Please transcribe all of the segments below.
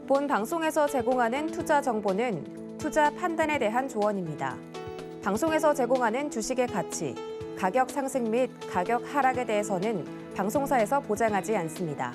본 방송에서 제공하는 투자 정보는 투자 판단에 대한 조언입니다. 방송에서 제공하는 주식의 가치, 가격 상승 및 가격 하락에 대해서는 방송사에서 보장하지 않습니다.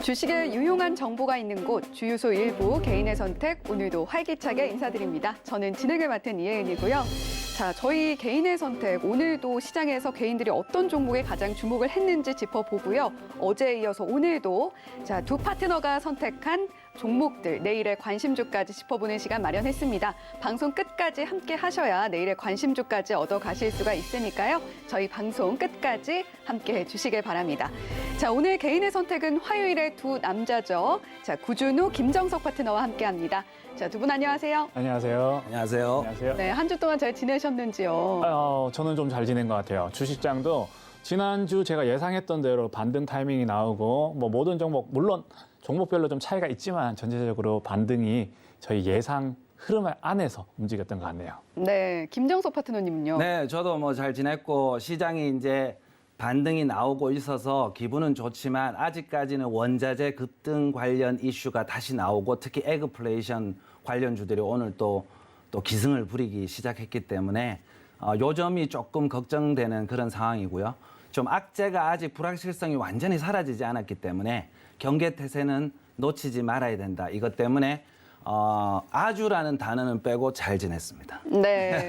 주식에 유용한 정보가 있는 곳 주유소 일부 개인의 선택 오늘도 활기차게 인사드립니다. 저는 진행을 맡은 이혜은이고요. 자, 저희 개인의 선택 오늘도 시장에서 개인들이 어떤 종목에 가장 주목을 했는지 짚어보고요. 어제에 이어서 오늘도 두 파트너가 선택한 종목들 내일의 관심주까지 짚어보는 시간 마련했습니다. 방송 끝까지 함께 하셔야 내일의 관심주까지 얻어 가실 수가 있으니까요. 저희 방송 끝까지 함께 해주시길 바랍니다. 자, 오늘 개인의 선택은 화요일에 두 남자죠. 자, 구준우, 김정석 파트너와 함께합니다. 자, 두 분 안녕하세요. 안녕하세요. 안녕하세요. 안녕하세요. 네, 한 주 동안 잘 지내셨는지요? 저는 좀 잘 지낸 것 같아요. 주식장도 지난주 제가 예상했던 대로 반등 타이밍이 나오고 모든 종목 물론 종목별로 좀 차이가 있지만 전체적으로 반등이 저희 예상 흐름 안에서 움직였던 것 같네요. 네, 김정석 파트너님은요? 네, 저도 잘 지냈고 시장이 이제 반등이 나오고 있어서 기분은 좋지만 아직까지는 원자재 급등 관련 이슈가 다시 나오고 특히 에그플레이션 관련주들이 오늘 또 기승을 부리기 시작했기 때문에 요 점이 조금 걱정되는 그런 상황이고요. 좀 악재가 아직 불확실성이 완전히 사라지지 않았기 때문에 경계태세는 놓치지 말아야 된다. 이것 때문에 아주라는 단어는 빼고 잘 지냈습니다. 네.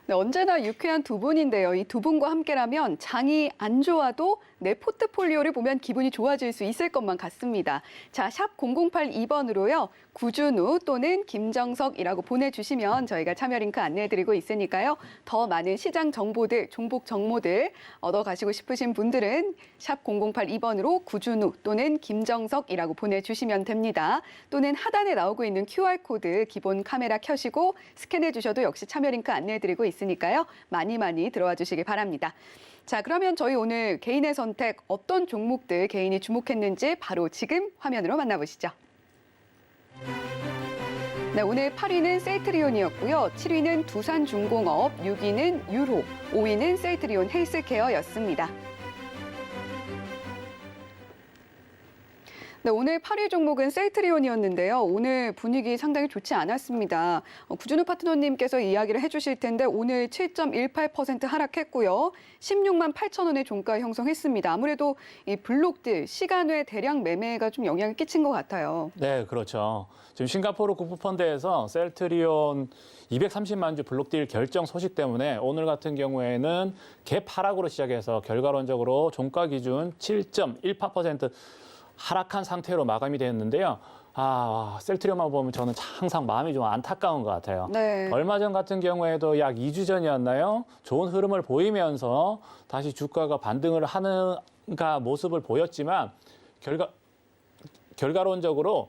네, 언제나 유쾌한 두 분인데요. 이 두 분과 함께라면 장이 안 좋아도 내 포트폴리오를 보면 기분이 좋아질 수 있을 것만 같습니다. 자, 샵 0082번으로요. 구준우 또는 김정석이라고 보내주시면 저희가 참여 링크 안내해드리고 있으니까요. 더 많은 시장 정보들, 종목 정보들 얻어가시고 싶으신 분들은 샵 0082번으로 구준우 또는 김정석이라고 보내주시면 됩니다. 또는 하단에 나오고 있는 QR코드 기본 카메라 켜시고 스캔해 주셔도 역시 참여 링크 안내해드리고 있으니까요. 많이 들어와 주시기 바랍니다. 자, 그러면 저희 오늘 개인의 선택 어떤 종목들 개인이 주목했는지 바로 지금 화면으로 만나보시죠. 네, 오늘 8위는 셀트리온이었고요. 7위는 두산중공업, 6위는 유로, 5위는 셀트리온 헬스케어였습니다. 네, 오늘 8위 종목은 셀트리온이었는데요. 오늘 분위기 상당히 좋지 않았습니다. 구준우 파트너님께서 이야기를 해주실 텐데 오늘 7.18% 하락했고요. 16만 8천 원의 종가 형성했습니다. 아무래도 이 블록들 시간 외 대량 매매가 좀 영향을 끼친 것 같아요. 네, 그렇죠. 지금 싱가포르 국부펀드에서 셀트리온 230만 주 블록딜 결정 소식 때문에 오늘 같은 경우에는 갭 하락으로 시작해서 결과론적으로 종가 기준 7.18% 하락한 상태로 마감이 되었는데요. 셀트리온만 보면 저는 항상 마음이 좀 안타까운 것 같아요. 네. 얼마 전 같은 경우에도 약 2주 전이었나요? 좋은 흐름을 보이면서 다시 주가가 반등을 하는 모습을 보였지만 결과론적으로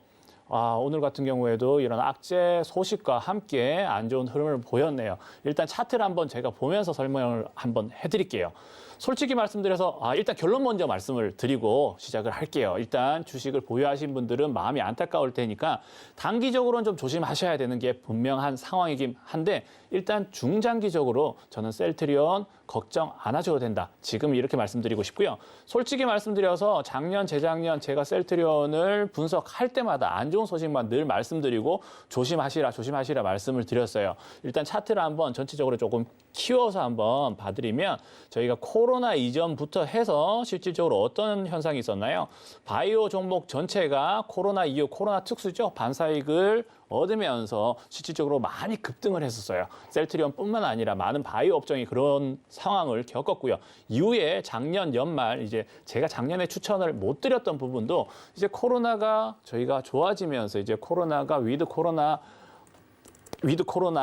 오늘 같은 경우에도 이런 악재 소식과 함께 안 좋은 흐름을 보였네요. 일단 차트를 한번 제가 보면서 설명을 한번 해드릴게요. 솔직히 말씀드려서 일단 결론 먼저 말씀을 드리고 시작을 할게요. 일단 주식을 보유하신 분들은 마음이 안타까울 테니까 단기적으로는 좀 조심하셔야 되는 게 분명한 상황이긴 한데 일단 중장기적으로 저는 셀트리온 걱정 안 하셔도 된다. 지금 이렇게 말씀드리고 싶고요. 솔직히 말씀드려서 작년, 재작년 제가 셀트리온을 분석할 때마다 안 좋은 소식만 늘 말씀드리고 조심하시라 말씀을 드렸어요. 일단 차트를 한번 전체적으로 조금 키워서 한번 봐드리면 저희가 코로나 이전부터 해서 실질적으로 어떤 현상이 있었나요? 바이오 종목 전체가 코로나 이후 코로나 특수죠. 반사이익을 얻으면서 실질적으로 많이 급등을 했었어요. 셀트리온뿐만 아니라 많은 바이오 업종이 그런 상황을 겪었고요. 이후에 작년 연말 이제 제가 작년에 추천을 못 드렸던 부분도 이제 코로나가 저희가 좋아지면서 이제 코로나가 위드 코로나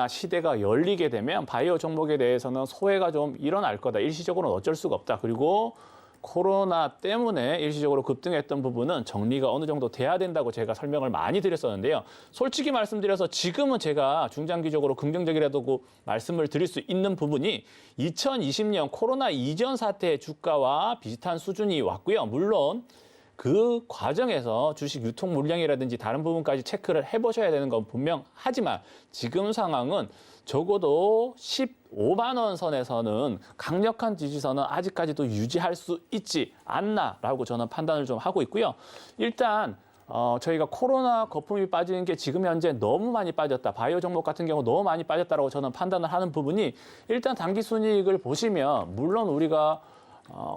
시대가 열리게 되면 바이오 종목에 대해서는 소외가 좀 일어날 거다. 일시적으로는 어쩔 수가 없다. 그리고 코로나 때문에 일시적으로 급등했던 부분은 정리가 어느 정도 돼야 된다고 제가 설명을 많이 드렸었는데요. 솔직히 말씀드려서 지금은 제가 중장기적으로 긍정적이라고 말씀을 드릴 수 있는 부분이 2020년 코로나 이전 사태의 주가와 비슷한 수준이 왔고요. 물론 그 과정에서 주식 유통 물량이라든지 다른 부분까지 체크를 해보셔야 되는 건 분명하지만 지금 상황은 적어도 15만 원 선에서는 강력한 지지선은 아직까지도 유지할 수 있지 않나라고 저는 판단을 좀 하고 있고요. 일단 저희가 코로나 거품이 빠지는 게 지금 현재 너무 많이 빠졌다. 바이오 종목 같은 경우 너무 많이 빠졌다라고 저는 판단을 하는 부분이 일단 단기 순이익을 보시면 물론 우리가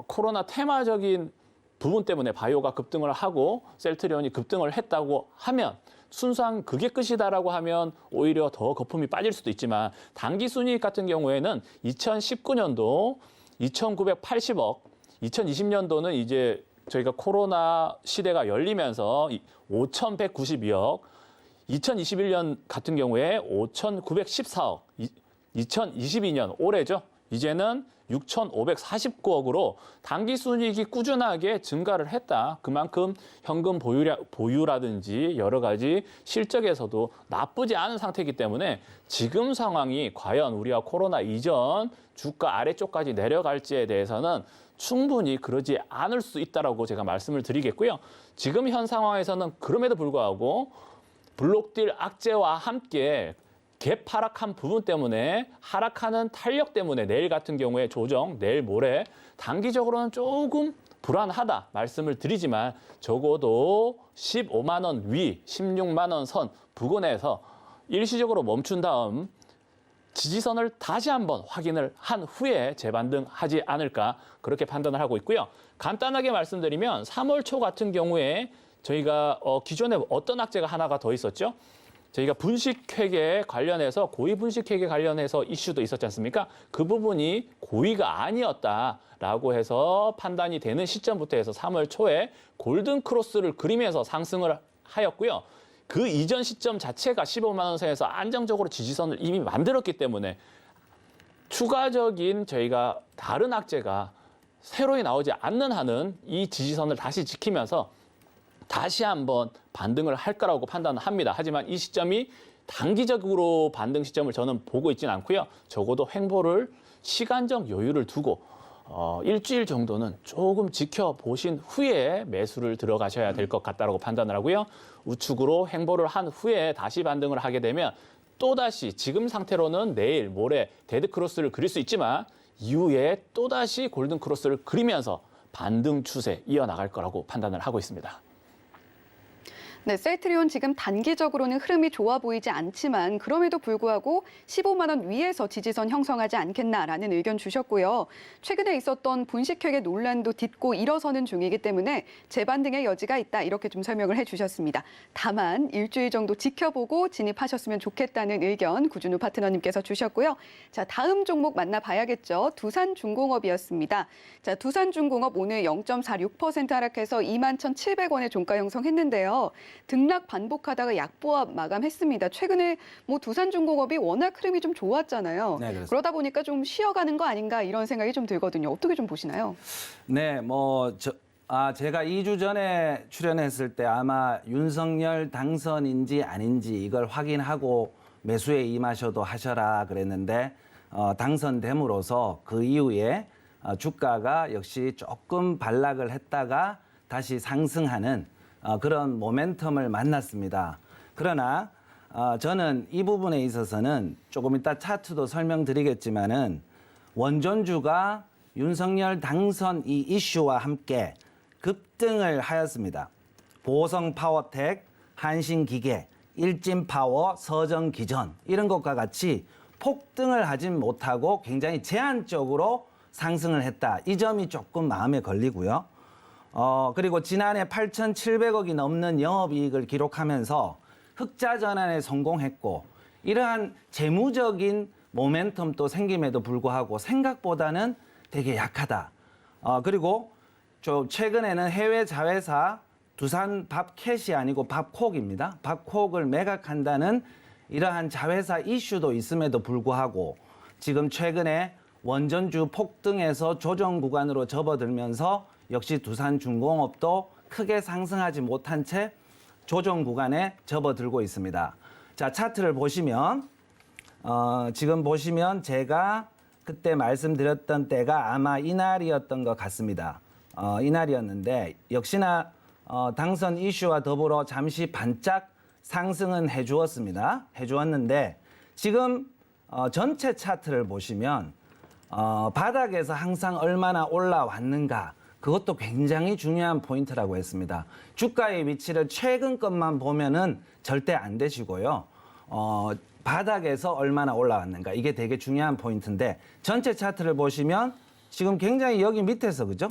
코로나 테마적인 부분 때문에 바이오가 급등을 하고 셀트리온이 급등을 했다고 하면 순수한 그게 끝이다라고 하면 오히려 더 거품이 빠질 수도 있지만 단기 순이익 같은 경우에는 2019년도 2,980억, 2020년도는 이제 저희가 코로나 시대가 열리면서 5,192억, 2021년 같은 경우에 5,914억, 2022년 올해죠. 이제는 6,549억으로 단기 순이익이 꾸준하게 증가를 했다. 그만큼 현금 보유라든지 여러 가지 실적에서도 나쁘지 않은 상태이기 때문에 지금 상황이 과연 우리가 코로나 이전 주가 아래쪽까지 내려갈지에 대해서는 충분히 그러지 않을 수 있다라고 제가 말씀을 드리겠고요. 지금 현 상황에서는 그럼에도 불구하고 블록딜 악재와 함께 갭 하락한 부분 때문에 하락하는 탄력 때문에 내일 같은 경우에 조정, 내일 모레 단기적으로는 조금 불안하다 말씀을 드리지만 적어도 15만 원 위, 16만 원 선 부근에서 일시적으로 멈춘 다음 지지선을 다시 한번 확인을 한 후에 재반등하지 않을까 그렇게 판단을 하고 있고요. 간단하게 말씀드리면 3월 초 같은 경우에 저희가 기존에 어떤 악재가 하나가 더 있었죠? 저희가 분식회계 관련해서 고위 분식회계 관련해서 이슈도 있었지 않습니까? 그 부분이 고의가 아니었다라고 해서 판단이 되는 시점부터 해서 3월 초에 골든 크로스를 그리면서 상승을 하였고요. 그 이전 시점 자체가 15만 원 선에서 안정적으로 지지선을 이미 만들었기 때문에 추가적인 저희가 다른 악재가 새로이 나오지 않는 한은 이 지지선을 다시 지키면서 다시 한번 반등을 할 거라고 판단을 합니다. 하지만 이 시점이 단기적으로 반등 시점을 저는 보고 있지는 않고요. 적어도 횡보를 시간적 여유를 두고 일주일 정도는 조금 지켜보신 후에 매수를 들어가셔야 될 것 같다고 판단을 하고요. 우측으로 횡보를 한 후에 다시 반등을 하게 되면 또다시 지금 상태로는 내일 모레 데드크로스를 그릴 수 있지만 이후에 또다시 골든크로스를 그리면서 반등 추세 이어나갈 거라고 판단을 하고 있습니다. 네, 셀트리온 지금 단기적으로는 흐름이 좋아 보이지 않지만 그럼에도 불구하고 15만 원 위에서 지지선 형성하지 않겠나라는 의견 주셨고요. 최근에 있었던 분식회계 논란도 딛고 일어서는 중이기 때문에 재반등의 여지가 있다 이렇게 좀 설명을 해주셨습니다. 다만 일주일 정도 지켜보고 진입하셨으면 좋겠다는 의견 구준우 파트너님께서 주셨고요. 자, 다음 종목 만나봐야겠죠. 두산중공업이었습니다. 자, 두산중공업 오늘 0.46% 하락해서 21,700원의 종가 형성했는데요. 등락 반복하다가 약보합 마감했습니다. 최근에 두산중공업이 워낙 흐름이 좀 좋았잖아요. 네, 그렇습니다. 그러다 보니까 좀 쉬어가는 거 아닌가 이런 생각이 좀 들거든요. 어떻게 좀 보시나요? 네, 제가 2주 전에 출연했을 때 아마 윤석열 당선인지 아닌지 이걸 확인하고 매수에 임하셔도 하셔라 그랬는데 당선됨으로써 그 이후에 주가가 역시 조금 반락을 했다가 다시 상승하는 그런 모멘텀을 만났습니다. 그러나 저는 이 부분에 있어서는 조금 이따 차트도 설명드리겠지만은 원전주가 윤석열 당선 이 이슈와 함께 급등을 하였습니다. 보성파워텍, 한신기계, 일진파워, 서정기전 이런 것과 같이 폭등을 하진 못하고 굉장히 제한적으로 상승을 했다. 이 점이 조금 마음에 걸리고요. 그리고 지난해 8,700억이 넘는 영업이익을 기록하면서 흑자 전환에 성공했고 이러한 재무적인 모멘텀도 생김에도 불구하고 생각보다는 되게 약하다. 그리고 좀 최근에는 해외 자회사 두산 밥캣이 아니고 밥콕입니다. 밥콕을 매각한다는 이러한 자회사 이슈도 있음에도 불구하고 지금 최근에 원전주 폭등에서 조정 구간으로 접어들면서 역시 두산중공업도 크게 상승하지 못한 채 조정 구간에 접어들고 있습니다. 자, 차트를 보시면 지금 보시면 제가 그때 말씀드렸던 때가 아마 이날이었던 것 같습니다. 이날이었는데 역시나 당선 이슈와 더불어 잠시 반짝 상승은 해주었는데 지금 전체 차트를 보시면 바닥에서 항상 얼마나 올라왔는가 그것도 굉장히 중요한 포인트라고 했습니다. 주가의 위치를 최근 것만 보면은 절대 안 되시고요. 바닥에서 얼마나 올라왔는가 이게 되게 중요한 포인트인데 전체 차트를 보시면 지금 굉장히 여기 밑에서 그죠?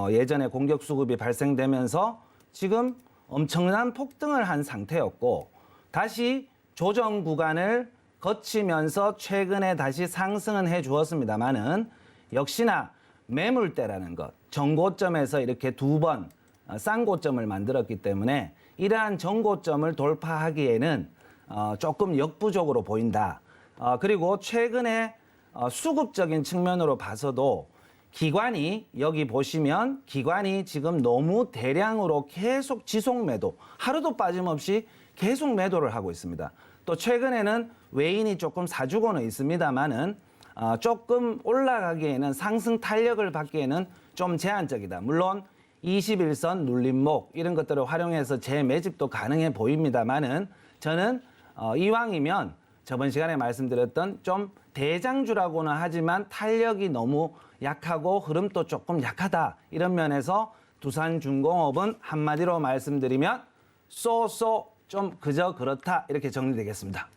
예전에 공격 수급이 발생되면서 지금 엄청난 폭등을 한 상태였고 다시 조정 구간을 거치면서 최근에 다시 상승은 해 주었습니다만은 역시나 매물대라는 것, 정고점에서 이렇게 두 번 쌍고점을 만들었기 때문에 이러한 정고점을 돌파하기에는 조금 역부족으로 보인다. 그리고 최근에 수급적인 측면으로 봐서도 기관이 여기 보시면 기관이 지금 너무 대량으로 계속 지속 매도, 하루도 빠짐없이 계속 매도를 하고 있습니다. 또 최근에는 외인이 조금 사주고는 있습니다만은 조금 올라가기에는 상승 탄력을 받기에는 좀 제한적이다. 물론 21선 눌림목 이런 것들을 활용해서 재매집도 가능해 보입니다만은 저는 이왕이면 저번 시간에 말씀드렸던 좀 대장주라고는 하지만 탄력이 너무 약하고 흐름도 조금 약하다. 이런 면에서 두산중공업은 한마디로 말씀드리면 좀 그저 그렇다 이렇게 정리되겠습니다.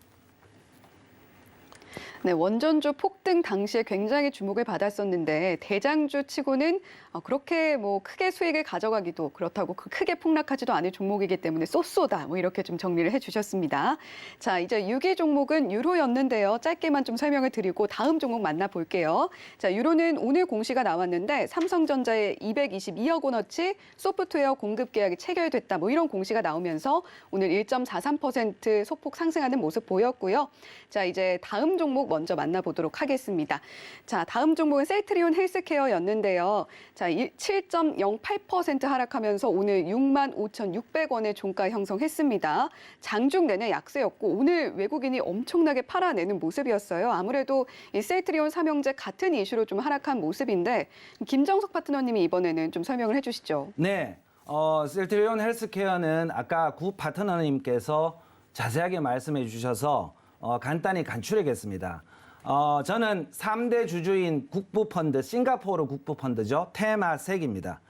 네, 원전주 폭등 당시에 굉장히 주목을 받았었는데 대장주 치고는 그렇게 뭐 크게 수익을 가져가기도 그렇다고 크게 폭락하지도 않을 종목이기 때문에 쏘쏘다 뭐 이렇게 좀 정리를 해주셨습니다. 자, 이제 6위 종목은 유로였는데요. 짧게만 좀 설명을 드리고 다음 종목 만나볼게요. 자, 유로는 오늘 공시가 나왔는데 삼성전자의 222억 원어치 소프트웨어 공급 계약이 체결됐다 뭐 이런 공시가 나오면서 오늘 1.43% 소폭 상승하는 모습 보였고요. 자, 이제 다음 종목 먼저 만나보도록 하겠습니다. 자, 다음 종목은 셀트리온 헬스케어였는데요. 자, 7.08% 하락하면서 오늘 65,600원의 종가 형성했습니다. 장중 내내 약세였고 오늘 외국인이 엄청나게 팔아내는 모습이었어요. 아무래도 이 셀트리온 삼형제 같은 이슈로 좀 하락한 모습인데 김정석 파트너님이 이번에는 좀 설명을 해주시죠. 네, 셀트리온 헬스케어는 아까 구 파트너님께서 자세하게 말씀해 주셔서 간단히 간추려겠습니다. 저는 3대 주주인 국부펀드, 싱가포르 국부펀드죠. 테마섹입니다.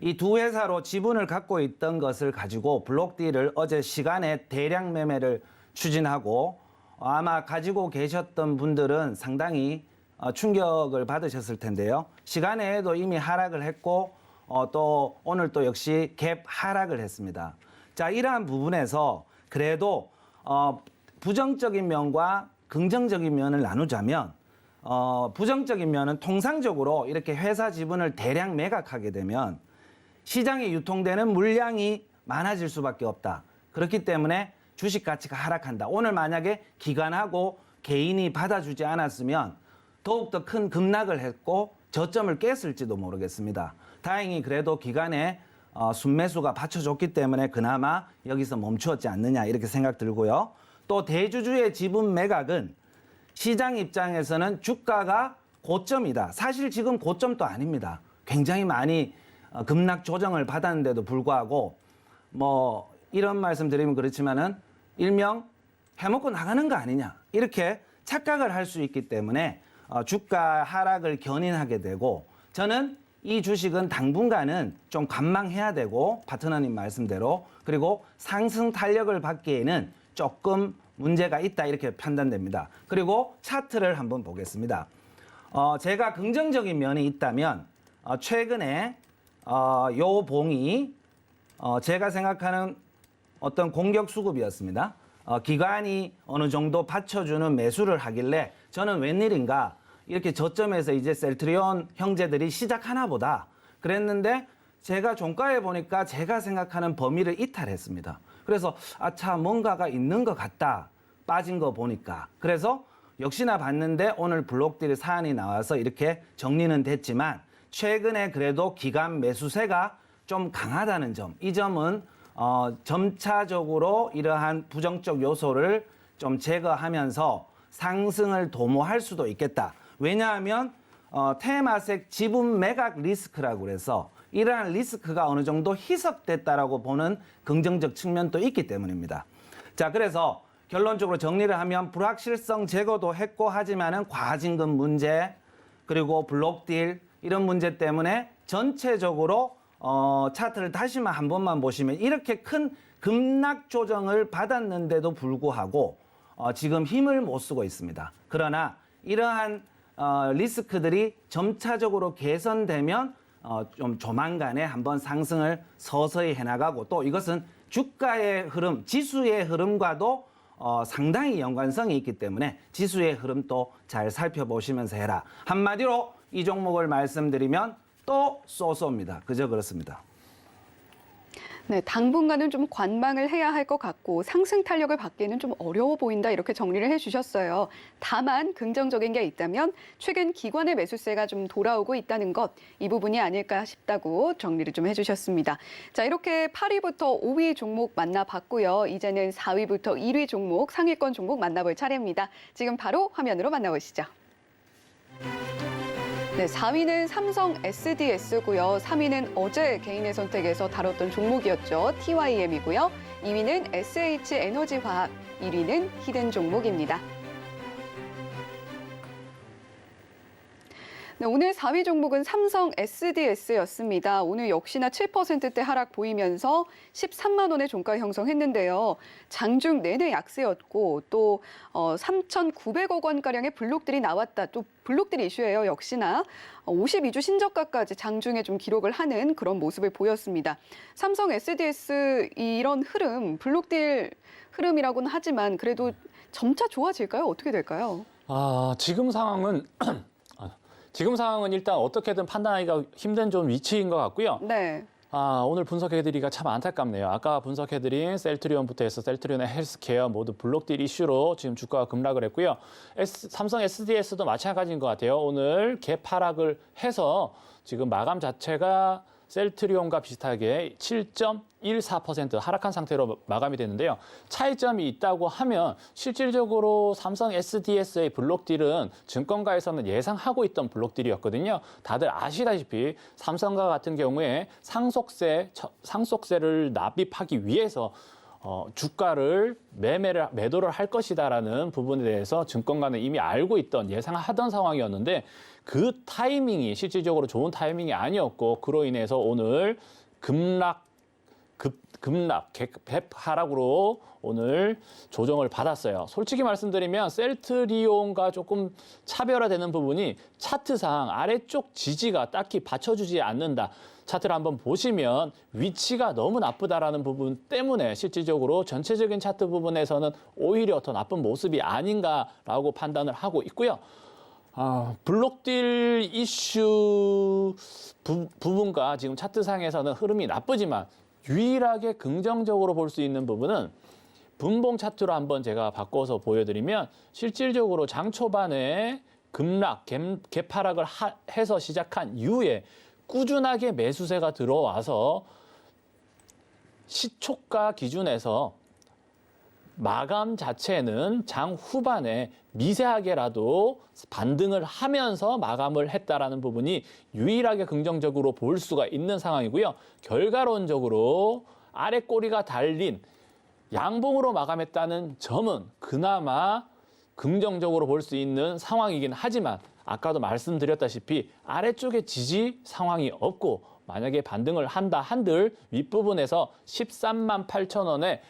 이 두 회사로 지분을 갖고 있던 것을 가지고 블록딜을 어제 시간에 대량 매매를 추진하고 아마 가지고 계셨던 분들은 상당히 충격을 받으셨을 텐데요. 시간에도 이미 하락을 했고 또 오늘 또 역시 갭 하락을 했습니다. 자, 이러한 부분에서 그래도 부정적인 면과 긍정적인 면을 나누자면 부정적인 면은 통상적으로 이렇게 회사 지분을 대량 매각하게 되면 시장에 유통되는 물량이 많아질 수밖에 없다. 그렇기 때문에 주식 가치가 하락한다. 오늘 만약에 기관하고 개인이 받아주지 않았으면 더욱더 큰 급락을 했고 저점을 깼을지도 모르겠습니다. 다행히 그래도 기관에 순매수가 받쳐줬기 때문에 그나마 여기서 멈추었지 않느냐 이렇게 생각 들고요. 또 대주주의 지분 매각은 시장 입장에서는 주가가 고점이다. 사실 지금 고점도 아닙니다. 굉장히 많이 급락 조정을 받았는데도 불구하고 뭐 이런 말씀 드리면 그렇지만은 일명 해먹고 나가는 거 아니냐 이렇게 착각을 할 수 있기 때문에 주가 하락을 견인하게 되고 저는 이 주식은 당분간은 좀 관망해야 되고 파트너님 말씀대로 그리고 상승 탄력을 받기에는 조금 문제가 있다 이렇게 판단됩니다. 그리고 차트를 한번 보겠습니다. 제가 긍정적인 면이 있다면 최근에 요 봉이 제가 생각하는 어떤 공격 수급이었습니다. 기관이 어느 정도 받쳐주는 매수를 하길래 저는 웬일인가 이렇게 저점에서 이제 셀트리온 형제들이 시작하나 보다 그랬는데 제가 종가에 보니까 제가 생각하는 범위를 이탈했습니다. 그래서 아차 뭔가가 있는 것 같다. 빠진 거 보니까. 그래서 역시나 봤는데 오늘 블록딜 사안이 나와서 이렇게 정리는 됐지만 최근에 그래도 기관 매수세가 좀 강하다는 점. 이 점은 점차적으로 이러한 부정적 요소를 좀 제거하면서 상승을 도모할 수도 있겠다. 왜냐하면 테마색 지분 매각 리스크라고 그래서 이러한 리스크가 어느 정도 희석됐다라고 보는 긍정적 측면도 있기 때문입니다. 자, 그래서 결론적으로 정리를 하면 불확실성 제거도 했고 하지만은 과징금 문제 그리고 블록딜 이런 문제 때문에 전체적으로 차트를 다시만 한 번만 보시면 이렇게 큰 급락 조정을 받았는데도 불구하고 지금 힘을 못 쓰고 있습니다. 그러나 이러한 리스크들이 점차적으로 개선되면 좀 조만간에 한번 상승을 서서히 해나가고 또 이것은 주가의 흐름, 지수의 흐름과도 상당히 연관성이 있기 때문에 지수의 흐름도 잘 살펴보시면서 해라. 한마디로 이 종목을 말씀드리면 또 쏘쏘입니다. 그저 그렇습니다. 네, 당분간은 좀 관망을 해야 할 것 같고 상승 탄력을 받기에는 좀 어려워 보인다 이렇게 정리를 해주셨어요. 다만 긍정적인 게 있다면 최근 기관의 매수세가 좀 돌아오고 있다는 것, 이 부분이 아닐까 싶다고 정리를 좀 해주셨습니다. 자, 이렇게 8위부터 5위 종목 만나봤고요. 이제는 4위부터 1위 종목, 상위권 종목 만나볼 차례입니다. 지금 바로 화면으로 만나보시죠. 네, 4위는 삼성 SDS고요. 3위는 어제 개인의 선택에서 다뤘던 종목이었죠. TYM이고요. 2위는 SH에너지화학, 1위는 히든 종목입니다. 네, 오늘 4위 종목은 삼성 SDS였습니다. 오늘 역시나 7%대 하락 보이면서 13만 원의 종가 형성했는데요. 장중 내내 약세였고 또 3,900억 원가량의 블록들이 나왔다. 또 블록들 이슈예요. 역시나 52주 신저가까지 장중에 좀 기록을 하는 그런 모습을 보였습니다. 삼성 SDS 이런 흐름, 블록딜 흐름이라고는 하지만 그래도 점차 좋아질까요? 어떻게 될까요? 지금 상황은 일단 어떻게든 판단하기가 힘든 좀 위치인 것 같고요. 네. 오늘 분석해드리기가 참 안타깝네요. 아까 분석해드린 셀트리온부터 해서 셀트리온의 헬스케어 모두 블록딜 이슈로 지금 주가가 급락을 했고요. 삼성 SDS도 마찬가지인 것 같아요. 오늘 갭 하락을 해서 지금 마감 자체가 셀트리온과 비슷하게 7.14% 하락한 상태로 마감이 됐는데요. 차이점이 있다고 하면 실질적으로 삼성 SDS의 블록딜은 증권가에서는 예상하고 있던 블록딜이었거든요. 다들 아시다시피 삼성과 같은 경우에 상속세를 납입하기 위해서 주가를 매도를 할 것이다라는 부분에 대해서 증권가는 이미 알고 있던 예상하던 상황이었는데 그 타이밍이 실질적으로 좋은 타이밍이 아니었고 그로 인해서 오늘 갭 하락으로 오늘 조정을 받았어요. 솔직히 말씀드리면 셀트리온과 조금 차별화되는 부분이 차트상 아래쪽 지지가 딱히 받쳐주지 않는다. 차트를 한번 보시면 위치가 너무 나쁘다라는 부분 때문에 실질적으로 전체적인 차트 부분에서는 오히려 더 나쁜 모습이 아닌가라고 판단을 하고 있고요. 블록딜 이슈 부분과 지금 차트상에서는 흐름이 나쁘지만 유일하게 긍정적으로 볼 수 있는 부분은 분봉 차트로 한번 제가 바꿔서 보여드리면 실질적으로 장 초반에 급락, 갭 하락을 해서 시작한 이후에 꾸준하게 매수세가 들어와서 시초가 기준에서 마감 자체는 장 후반에 미세하게라도 반등을 하면서 마감을 했다라는 부분이 유일하게 긍정적으로 볼 수가 있는 상황이고요. 결과론적으로 아래 꼬리가 달린 양봉으로 마감했다는 점은 그나마 긍정적으로 볼 수 있는 상황이긴 하지만 아까도 말씀드렸다시피 아래쪽에 지지 상황이 없고 만약에 반등을 한다 한들 윗부분에서 13만 8천 원에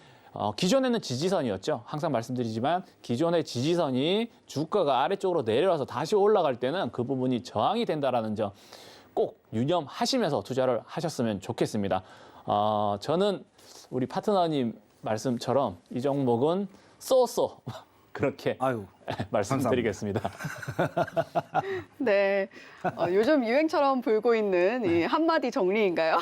기존에는 지지선이었죠. 항상 말씀드리지만 기존의 지지선이 주가가 아래쪽으로 내려와서 다시 올라갈 때는 그 부분이 저항이 된다라는 점 꼭 유념하시면서 투자를 하셨으면 좋겠습니다. 저는 우리 파트너님 말씀처럼 이 종목은 쏘쏘 그렇게 말씀드리겠습니다. 네, 요즘 유행처럼 불고 있는 이 한마디 정리인가요?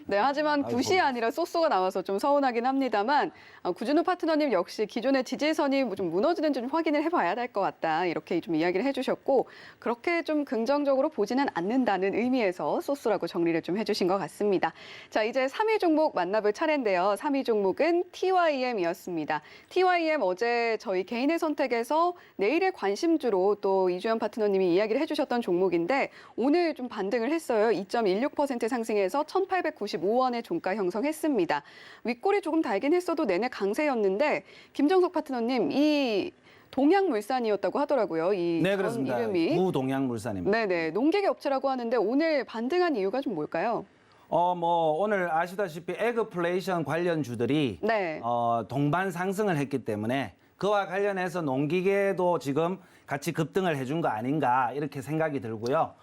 네, 하지만 굿이 아니라 쏘쏘가 나와서 좀 서운하긴 합니다만 구준호 파트너님 역시 기존의 지지선이 좀 무너지는지 좀 확인을 해봐야 될 것 같다 이렇게 좀 이야기를 해주셨고 그렇게 좀 긍정적으로 보지는 않는다는 의미에서 쏘쏘라고 정리를 좀 해주신 것 같습니다. 자, 이제 3위 종목 만나볼 차례인데요. 3위 종목은 TYM이었습니다. TYM 어제 저희 개인의 선택에 계속해서 내일의 관심주로 또 이주연 파트너님이 이야기를 해주셨던 종목인데 오늘 좀 반등을 했어요. 2.16% 상승해서 1,895원의 종가 형성했습니다. 윗골이 조금 달긴 했어도 내내 강세였는데 김정석 파트너님 이 동양물산이었다고 하더라고요. 이 네, 전 그렇습니다. 이름이. 구동양물산입니다. 네네. 농기계 업체라고 하는데 오늘 반등한 이유가 좀 뭘까요? 오늘 아시다시피 에그플레이션 관련주들이 네. 동반 상승을 했기 때문에 그와 관련해서 농기계도 지금 같이 급등을 해준 거 아닌가 이렇게 생각이 들고요.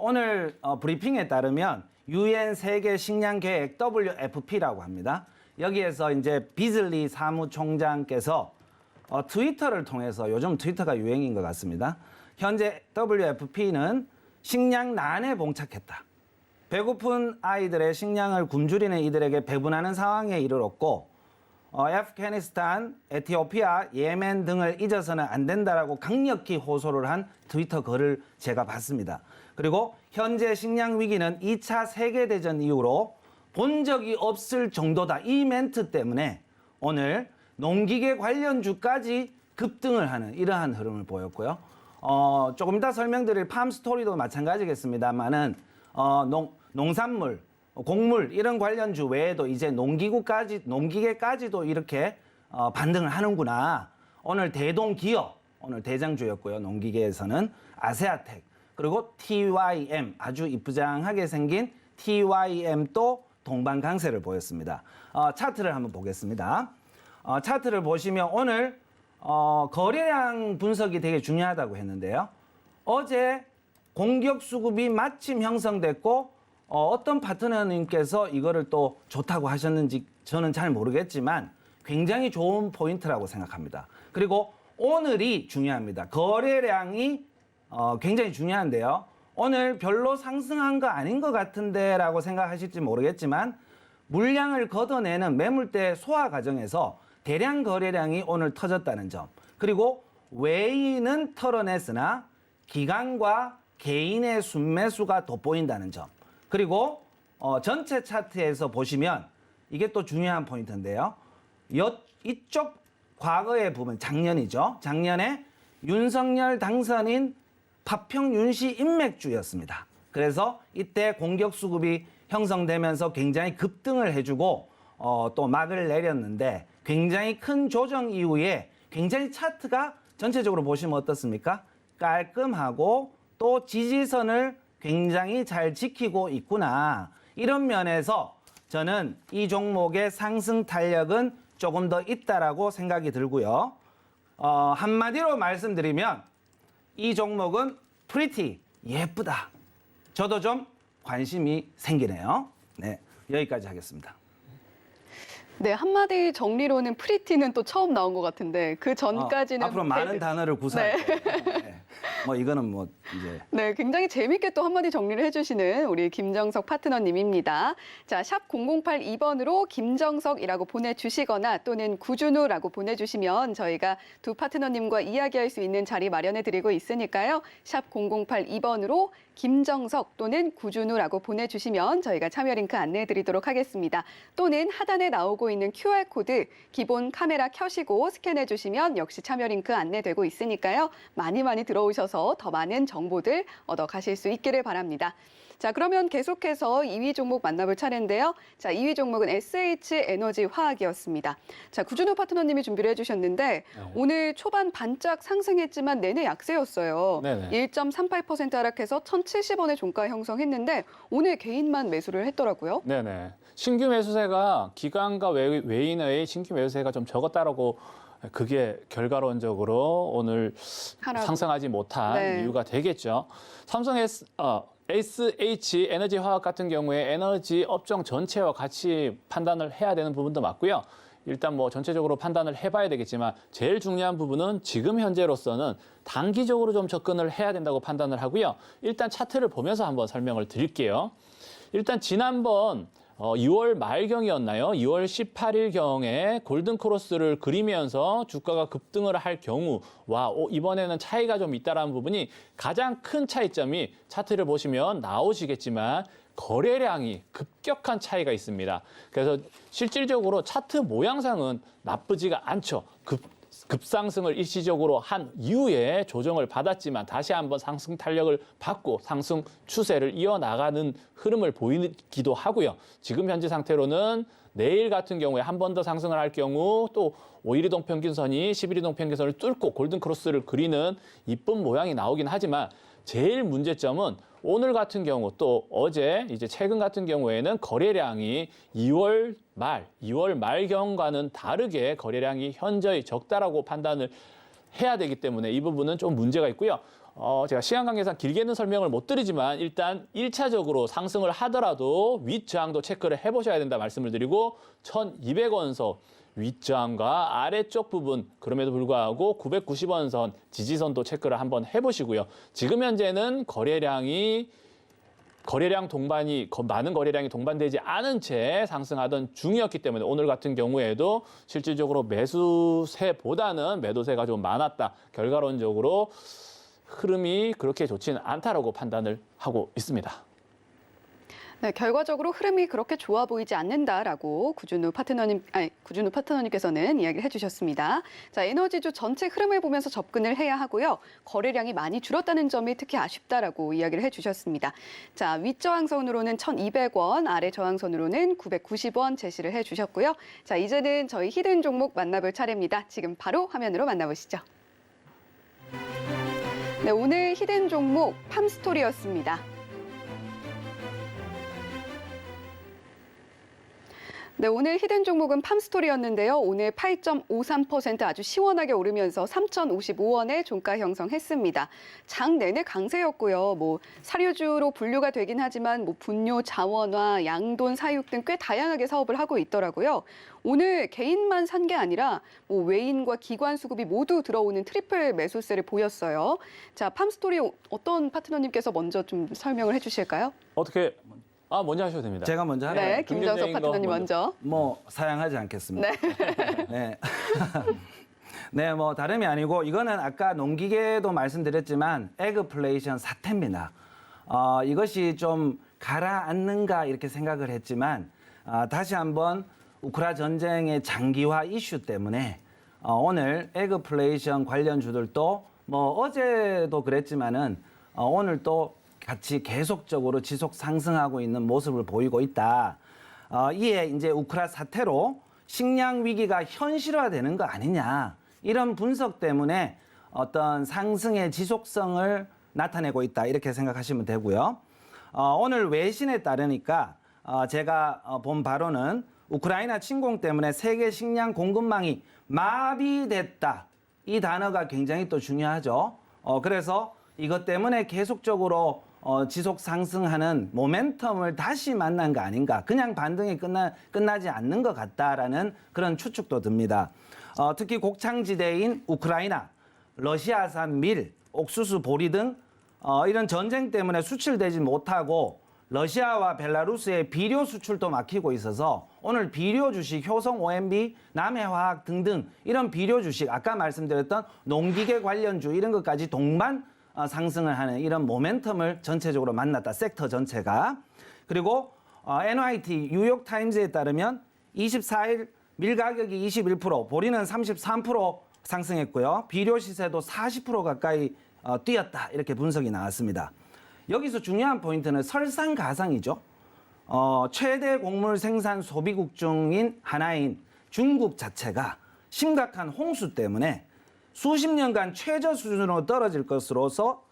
오늘 브리핑에 따르면 UN 세계 식량 계획 WFP라고 합니다. 여기에서 이제 비즐리 사무총장께서 트위터를 통해서 요즘 트위터가 유행인 것 같습니다. 현재 WFP는 식량난에 봉착했다. 배고픈 아이들의 식량을 굶주리는 이들에게 배분하는 상황에 이르렀고 아프가니스탄, 에티오피아, 예멘 등을 잊어서는 안 된다라고 강력히 호소를 한 트위터 글을 제가 봤습니다. 그리고 현재 식량 위기는 2차 세계대전 이후로 본 적이 없을 정도다. 이 멘트 때문에 오늘 농기계 관련주까지 급등을 하는 이러한 흐름을 보였고요. 조금 이따 설명드릴 팜스토리도 마찬가지겠습니다만은 농산물, 곡물 이런 관련주 외에도 이제 농기계까지도 이렇게 반등을 하는구나. 오늘 대동기업, 오늘 대장주였고요. 농기계에서는 아세아텍, 그리고 TYM, 아주 이쁘장하게 생긴 TYM도 동반 강세를 보였습니다. 차트를 한번 보겠습니다. 차트를 보시면 오늘 거래량 분석이 되게 중요하다고 했는데요. 어제 공격 수급이 마침 형성됐고 어떤 파트너님께서 이거를 또 좋다고 하셨는지 저는 잘 모르겠지만 굉장히 좋은 포인트라고 생각합니다. 그리고 오늘이 중요합니다. 거래량이 굉장히 중요한데요. 오늘 별로 상승한 거 아닌 것 같은데 라고 생각하실지 모르겠지만 물량을 걷어내는 매물대 소화 과정에서 대량 거래량이 오늘 터졌다는 점, 그리고 외인은 털어냈으나 기관과 개인의 순매수가 돋보인다는 점, 그리고 전체 차트에서 보시면 이게 또 중요한 포인트인데요. 이쪽 과거의 부분, 작년이죠. 작년에 윤석열 당선인 파평윤 씨 인맥주였습니다. 그래서 이때 공격 수급이 형성되면서 굉장히 급등을 해주고 또 막을 내렸는데 굉장히 큰 조정 이후에 굉장히 차트가 전체적으로 보시면 어떻습니까? 깔끔하고 또 지지선을 굉장히 잘 지키고 있구나. 이런 면에서 저는 이 종목의 상승 탄력은 조금 더 있다라고 생각이 들고요. 한마디로 말씀드리면 이 종목은 pretty 예쁘다. 저도 좀 관심이 생기네요. 네, 여기까지 하겠습니다. 네, 한마디 정리로는 프리티는 또 처음 나온 것 같은데 그 전까지는 앞으로 많은 단어를 구사할 거예요. 네. 뭐 이거는 뭐 이제 네, 굉장히 재밌게 또 한마디 정리를 해주시는 우리 김정석 파트너님입니다. 자, 샵 0082번으로 김정석이라고 보내주시거나 또는 구준우라고 보내주시면 저희가 두 파트너님과 이야기할 수 있는 자리 마련해드리고 있으니까요. 샵 0082번으로 김정석 또는 구준우라고 보내주시면 저희가 참여 링크 안내해드리도록 하겠습니다. 또는 하단에 나오고 있는 QR코드 기본 카메라 켜시고 스캔해주시면 역시 참여 링크 안내되고 있으니까요. 많이 들어오셔서 더 많은 정보들 얻어 가실 수 있기를 바랍니다. 자, 그러면 계속해서 2위 종목 만나볼 차례인데요. 자, 2위 종목은 SH에너지화학이었습니다. 자, 구준호 파트너님이 준비를 해주셨는데 오늘 초반 반짝 상승했지만 내내 약세였어요. 네네. 1.38% 하락해서 1,070원의 종가 형성했는데 오늘 개인만 매수를 했더라고요. 네네. 신규 매수세가 기관과 외인의 신규 매수세가 좀 적었다라고 그게 결과론적으로 오늘 상승하지 못한 네. 이유가 되겠죠. 삼성 SH 에너지화학 같은 경우에 에너지 업종 전체와 같이 판단을 해야 되는 부분도 맞고요. 일단 뭐 전체적으로 판단을 해봐야 되겠지만 제일 중요한 부분은 지금 현재로서는 단기적으로 좀 접근을 해야 된다고 판단을 하고요. 일단 차트를 보면서 한번 설명을 드릴게요. 일단 지난번 6월 말경이었나요? 6월 18일경에 골든크로스를 그리면서 주가가 급등을 할 경우와 이번에는 차이가 좀 있다는 부분이 가장 큰 차이점이 차트를 보시면 나오시겠지만 거래량이 급격한 차이가 있습니다. 그래서 실질적으로 차트 모양상은 나쁘지가 않죠. 급상승을 일시적으로 한 이후에 조정을 받았지만 다시 한번 상승 탄력을 받고 상승 추세를 이어나가는 흐름을 보이기도 하고요. 지금 현재 상태로는 내일 같은 경우에 한 번 더 상승을 할 경우 또 5일 이동 평균선이 11일 이동 평균선을 뚫고 골든 크로스를 그리는 이쁜 모양이 나오긴 하지만 제일 문제점은 오늘 같은 경우 또 어제 이제 최근 같은 경우에는 거래량이 2월 말경과는 다르게 거래량이 현저히 적다라고 판단을 해야 되기 때문에 이 부분은 좀 문제가 있고요. 제가 시간 관계상 길게는 설명을 못 드리지만 일단 1차적으로 상승을 하더라도 윗저항도 체크를 해보셔야 된다 말씀을 드리고 1200원 선 윗저항과 아래쪽 부분 그럼에도 불구하고 990원 선 지지선도 체크를 한번 해보시고요. 지금 현재는 많은 거래량이 동반되지 않은 채 상승하던 중이었기 때문에 오늘 같은 경우에도 실질적으로 매수세보다는 매도세가 좀 많았다. 결과론적으로 흐름이 그렇게 좋지는 않다라고 판단을 하고 있습니다. 네, 결과적으로 흐름이 그렇게 좋아 보이지 않는다라고 구준우 파트너님께서는 이야기를 해주셨습니다. 자, 에너지주 전체 흐름을 보면서 접근을 해야 하고요. 거래량이 많이 줄었다는 점이 특히 아쉽다라고 이야기를 해주셨습니다. 자, 윗저항선으로는 1,200원, 아래 저항선으로는 990원 제시를 해주셨고요. 자, 이제는 저희 히든 종목 만나볼 차례입니다. 지금 바로 화면으로 만나보시죠. 네, 오늘 히든 종목 팜스토리였습니다. 네, 오늘 히든 종목은 팜스토리였는데요. 오늘 8.53% 아주 시원하게 오르면서 3,055원에 종가 형성했습니다. 장 내내 강세였고요. 사료주로 분류가 되긴 하지만 분뇨 자원화, 양돈 사육 등 꽤 다양하게 사업을 하고 있더라고요. 오늘 개인만 산 게 아니라 외인과 기관 수급이 모두 들어오는 트리플 매수세를 보였어요. 자, 팜스토리 어떤 파트너님께서 먼저 좀 설명을 해주실까요? 어떻게? 먼저 하셔도 됩니다. 제가 먼저 할까요? 네, 김정석 파트너님 먼저. 사양하지 않겠습니다. 네. 네. 네, 다름이 아니고 이거는 아까 농기계도 말씀드렸지만 에그플레이션 사태입니다. 이것이 좀 가라앉는가 이렇게 생각을 했지만 다시 한번 우크라 전쟁의 장기화 이슈 때문에 오늘 에그플레이션 관련주들도 어제도 그랬지만은 오늘 또 같이 계속적으로 지속 상승하고 있는 모습을 보이고 있다. 이에 이제 우크라 사태로 식량 위기가 현실화되는 거 아니냐. 이런 분석 때문에 어떤 상승의 지속성을 나타내고 있다. 이렇게 생각하시면 되고요. 오늘 외신에 따르니까 제가 본 바로는 우크라이나 침공 때문에 세계 식량 공급망이 마비됐다. 이 단어가 굉장히 또 중요하죠. 그래서 이것 때문에 계속적으로 지속 상승하는 모멘텀을 다시 만난 거 아닌가. 그냥 반등이 끝나지 않는 것 같다라는 그런 추측도 듭니다. 특히 곡창지대인 우크라이나, 러시아산 밀, 옥수수, 보리 등 이런 전쟁 때문에 수출되지 못하고 러시아와 벨라루스의 비료 수출도 막히고 있어서 오늘 비료 주식, 효성 OMB, 남해화학 등등 이런 비료 주식, 아까 말씀드렸던 농기계 관련주 이런 것까지 동반 상승을 하는 이런 모멘텀을 전체적으로 만났다. 섹터 전체가. 그리고 NYT 뉴욕타임즈에 따르면 24일 밀 가격이 21%, 보리는 33% 상승했고요. 비료 시세도 40% 가까이 뛰었다. 이렇게 분석이 나왔습니다. 여기서 중요한 포인트는 설상가상이죠. 최대 곡물 생산 소비국 중인 하나인 중국 자체가 심각한 홍수 때문에 수십 년간 최저 수준으로 떨어질 것으로서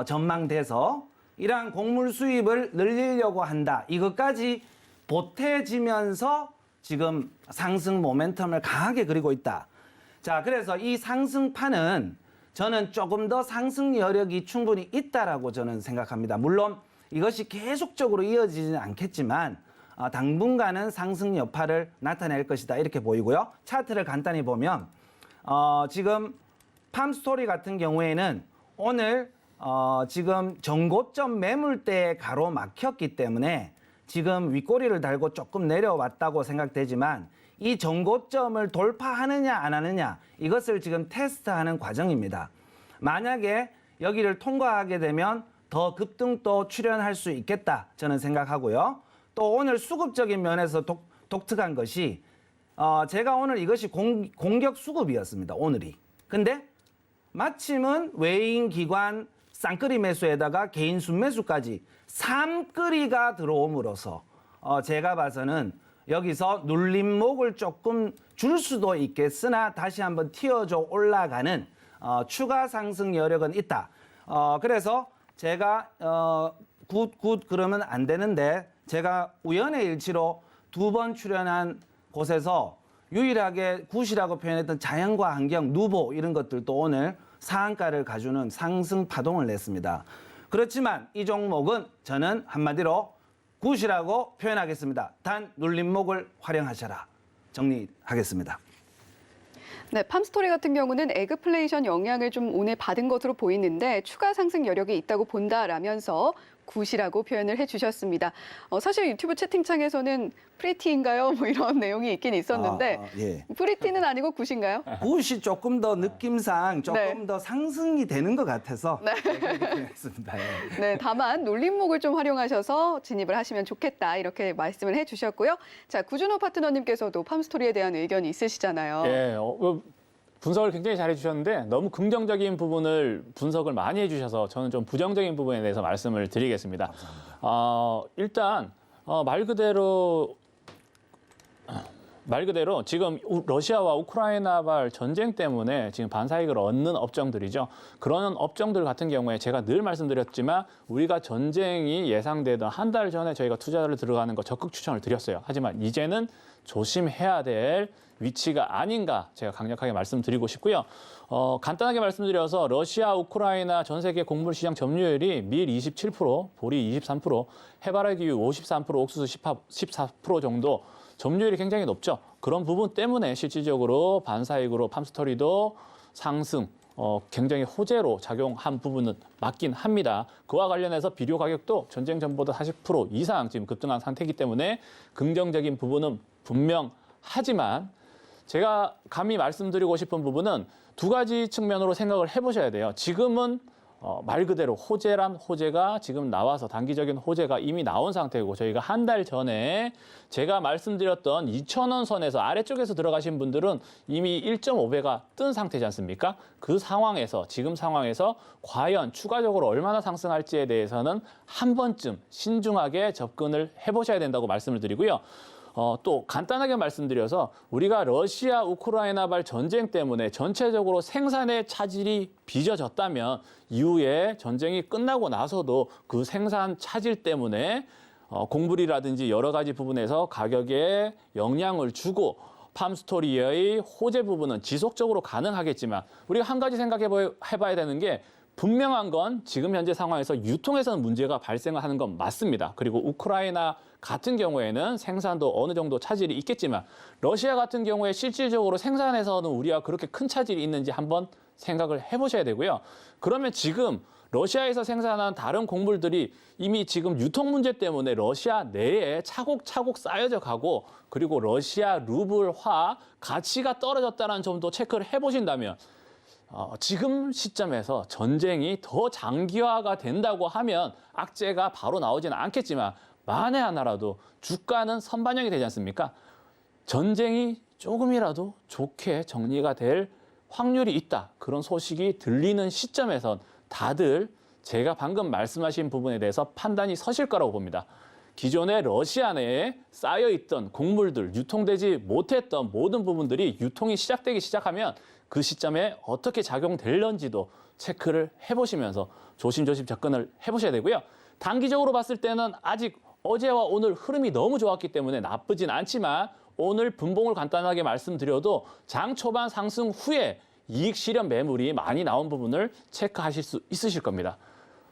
전망돼서 이러한 곡물 수입을 늘리려고 한다. 이것까지 보태지면서 지금 상승 모멘텀을 강하게 그리고 있다. 자, 그래서 이 상승판은 저는 조금 더 상승 여력이 충분히 있다라고 저는 생각합니다. 물론 이것이 계속적으로 이어지지는 않겠지만 당분간은 상승 여파를 나타낼 것이다. 이렇게 보이고요. 차트를 간단히 보면 지금 팜스토리 같은 경우에는 오늘 지금 전고점 매물대에 가로막혔기 때문에 지금 윗꼬리를 달고 조금 내려왔다고 생각되지만 이 전고점을 돌파하느냐 안 하느냐 이것을 지금 테스트하는 과정입니다. 만약에 여기를 통과하게 되면 더 급등도 출현할 수 있겠다 저는 생각하고요. 또 오늘 수급적인 면에서 독특한 것이 제가 오늘 이것이 공격 수급이었습니다. 오늘이. 근데 마침은 외인 기관 쌍끌이 매수에다가 개인 순매수까지 3끌이가 들어옴으로써 제가 봐서는 여기서 눌림목을 조금 줄 수도 있겠으나 다시 한번 튀어져 올라가는 추가 상승 여력은 있다. 그래서 제가 굿 그러면 안 되는데 제가 우연의 일치로 2번 출연한 곳에서 유일하게 굿이라고 표현했던 자연과 환경, 누보 이런 것들도 오늘 상한가를 가주는 상승 파동을 냈습니다. 그렇지만 이 종목은 저는 한마디로 굿이라고 표현하겠습니다. 단 눌림목을 활용하셔라. 정리하겠습니다. 네, 팜스토리 같은 경우는 에그플레이션 영향을 좀 오늘 받은 것으로 보이는데 추가 상승 여력이 있다고 본다라면서 굿이라고 표현을 해주셨습니다. 사실 유튜브 채팅창에서는 프리티인가요? 뭐 이런 내용이 있긴 있었는데 예. 프리티는 아니고 굿인가요? 굿이 조금 더 느낌상 조금 네. 더 상승이 되는 것 같아서 그렇게 표현했습니다. 예. 네, 다만 눌림목을 좀 활용하셔서 진입을 하시면 좋겠다 이렇게 말씀을 해주셨고요. 자, 구준호 파트너님께서도 팜스토리에 대한 의견이 있으시잖아요. 예, 분석을 굉장히 잘 해주셨는데 너무 긍정적인 부분을 분석을 많이 해주셔서 저는 좀 부정적인 부분에 대해서 말씀을 드리겠습니다. 일단 말 그대로 지금 러시아와 우크라이나발 전쟁 때문에 지금 반사이익을 얻는 업종들이죠. 그런 업종들 같은 경우에 제가 늘 말씀드렸지만 우리가 전쟁이 예상되던 한 달 전에 저희가 투자를 들어가는 거 적극 추천을 드렸어요. 하지만 이제는 조심해야 될 위치가 아닌가 제가 강력하게 말씀드리고 싶고요. 간단하게 말씀드려서 러시아, 우크라이나 전 세계 곡물 시장 점유율이 밀 27%, 보리 23%, 해바라기유 53%, 옥수수 14% 정도 점유율이 굉장히 높죠. 그런 부분 때문에 실질적으로 반사이익으로 팜스토리도 상승, 굉장히 호재로 작용한 부분은 맞긴 합니다. 그와 관련해서 비료 가격도 전쟁 전보다 40% 이상 지금 급등한 상태이기 때문에 긍정적인 부분은 분명하지만 제가 감히 말씀드리고 싶은 부분은 두 가지 측면으로 생각을 해보셔야 돼요. 지금은 말 그대로 호재가 지금 나와서 단기적인 호재가 이미 나온 상태고 저희가 한 달 전에 제가 말씀드렸던 2,000원 선에서 아래쪽에서 들어가신 분들은 이미 1.5배가 뜬 상태지 않습니까? 그 상황에서 지금 상황에서 과연 추가적으로 얼마나 상승할지에 대해서는 한 번쯤 신중하게 접근을 해보셔야 된다고 말씀을 드리고요. 또 간단하게 말씀드려서 우리가 러시아 우크라이나발 전쟁 때문에 전체적으로 생산의 차질이 빚어졌다면 이후에 전쟁이 끝나고 나서도 그 생산 차질 때문에 곡물이라든지 여러 가지 부분에서 가격에 영향을 주고 팜스토리의 호재 부분은 지속적으로 가능하겠지만 우리가 한 가지 생각해봐야 되는 게 분명한 건 지금 현재 상황에서 유통에서는 문제가 발생하는 건 맞습니다. 그리고 우크라이나 같은 경우에는 생산도 어느 정도 차질이 있겠지만 러시아 같은 경우에 실질적으로 생산에서는 우리가 그렇게 큰 차질이 있는지 한번 생각을 해보셔야 되고요. 그러면 지금 러시아에서 생산한 다른 곡물들이 이미 지금 유통 문제 때문에 러시아 내에 차곡차곡 쌓여져 가고 그리고 러시아 루블화 가치가 떨어졌다는 점도 체크를 해보신다면 지금 시점에서 전쟁이 더 장기화가 된다고 하면 악재가 바로 나오지는 않겠지만 만에 하나라도 주가는 선반영이 되지 않습니까? 전쟁이 조금이라도 좋게 정리가 될 확률이 있다. 그런 소식이 들리는 시점에선 다들 제가 방금 말씀하신 부분에 대해서 판단이 서실 거라고 봅니다. 기존에 러시아 내에 쌓여있던 곡물들, 유통되지 못했던 모든 부분들이 유통이 시작되기 시작하면 그 시점에 어떻게 작용될런지도 체크를 해보시면서 조심조심 접근을 해보셔야 되고요. 단기적으로 봤을 때는 아직 어제와 오늘 흐름이 너무 좋았기 때문에 나쁘진 않지만 오늘 분봉을 간단하게 말씀드려도 장 초반 상승 후에 이익 실현 매물이 많이 나온 부분을 체크하실 수 있으실 겁니다.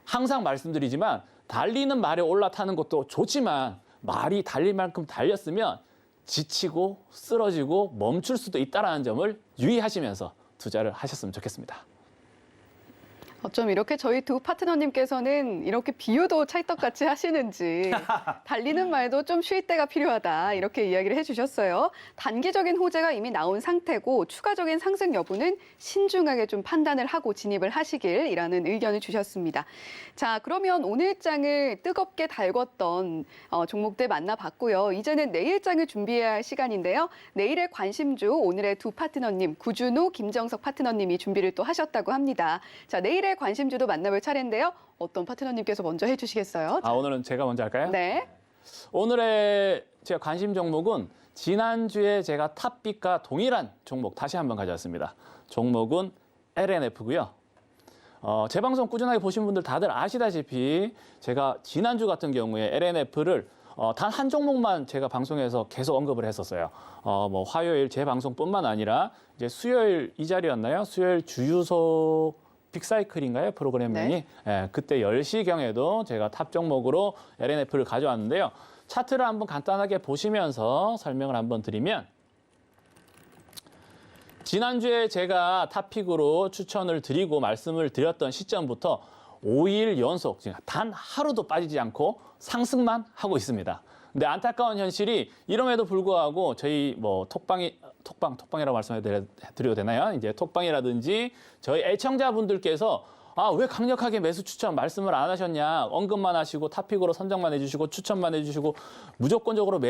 항상 말씀드리지만 달리는 말에 올라타는 것도 좋지만 말이 달릴 만큼 달렸으면 지치고 쓰러지고 멈출 수도 있다는 점을 유의하시면서 투자를 하셨으면 좋겠습니다. 어쩜 이렇게 저희 두 파트너님께서는 이렇게 비유도 찰떡같이 하시는지 달리는 말도 좀 쉴 때가 필요하다 이렇게 이야기를 해주셨어요. 단기적인 호재가 이미 나온 상태고 추가적인 상승 여부는 신중하게 좀 판단을 하고 진입을 하시길이라는 의견을 주셨습니다. 자, 그러면 오늘장을 뜨겁게 달궜던 종목들 만나봤고요. 이제는 내일장을 준비해야 할 시간인데요. 내일의 관심주 오늘의 두 파트너님 구준우, 김정석 파트너님이 준비를 또 하셨다고 합니다. 자, 내일의 관심주도 만나볼 차례인데요. 어떤 파트너님께서 먼저 해주시겠어요? 오늘은 제가 먼저 할까요? 네. 오늘의 제가 관심 종목은 지난주에 제가 탑픽과 동일한 종목 다시 한번 가져왔습니다. 종목은 LNF고요. 제 방송 꾸준하게 보신 분들 다들 아시다시피 제가 지난주 같은 경우에 LNF를 단 한 종목만 제가 방송에서 계속 언급을 했었어요. 뭐 화요일 제 방송뿐만 아니라 이제 수요일 이 자리였나요? 수요일 주유소 빅사이클인가요? 프로그램명이. 네. 예, 그때 10시경에도 제가 탑 종목으로 LNF를 가져왔는데요. 차트를 한번 간단하게 보시면서 설명을 한번 드리면 지난주에 제가 탑픽으로 추천을 드리고 말씀을 드렸던 시점부터 5일 연속 단 하루도 빠지지 않고 상승만 하고 있습니다. 근데 안타까운 현실이 이럼에도 불구하고 저희 뭐 톡방이라고 말씀드려도 되나요? 이제 톡방이라든지 저희 애청자분들께서 왜 강력하게 매수 추천 말씀을 안 하셨냐? 언급만 하시고 탑픽으로 선정만 해주시고 추천만 해주시고 무조건적으로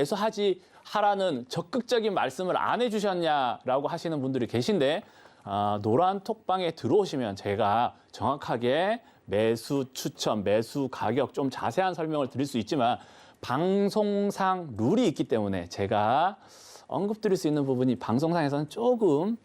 하라는 적극적인 말씀을 안 해주셨냐라고 하시는 분들이 계신데 노란 톡방에 들어오시면 제가 정확하게 매수 추천, 매수 가격 좀 자세한 설명을 드릴 수 있지만 방송상 룰이 있기 때문에 제가 언급드릴 수 있는 부분이 방송상에서는 조금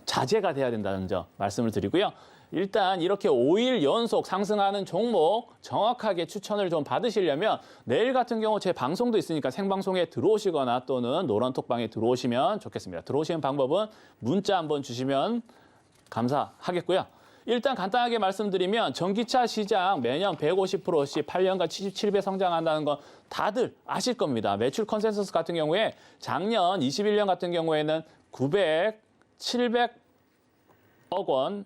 자제가 돼야 된다는 점 말씀을 드리고요. 일단 이렇게 5일 연속 상승하는 종목 정확하게 추천을 좀 받으시려면 내일 같은 경우 제 방송도 있으니까 생방송에 들어오시거나 또는 노란톡방에 들어오시면 좋겠습니다. 들어오시는 방법은 문자 한번 주시면 감사하겠고요. 일단 간단하게 말씀드리면 전기차 시장 매년 150%씩 8년간 77배 성장한다는 건 다들 아실 겁니다. 매출 컨센서스 같은 경우에 작년 21년 같은 경우에는 700억 원,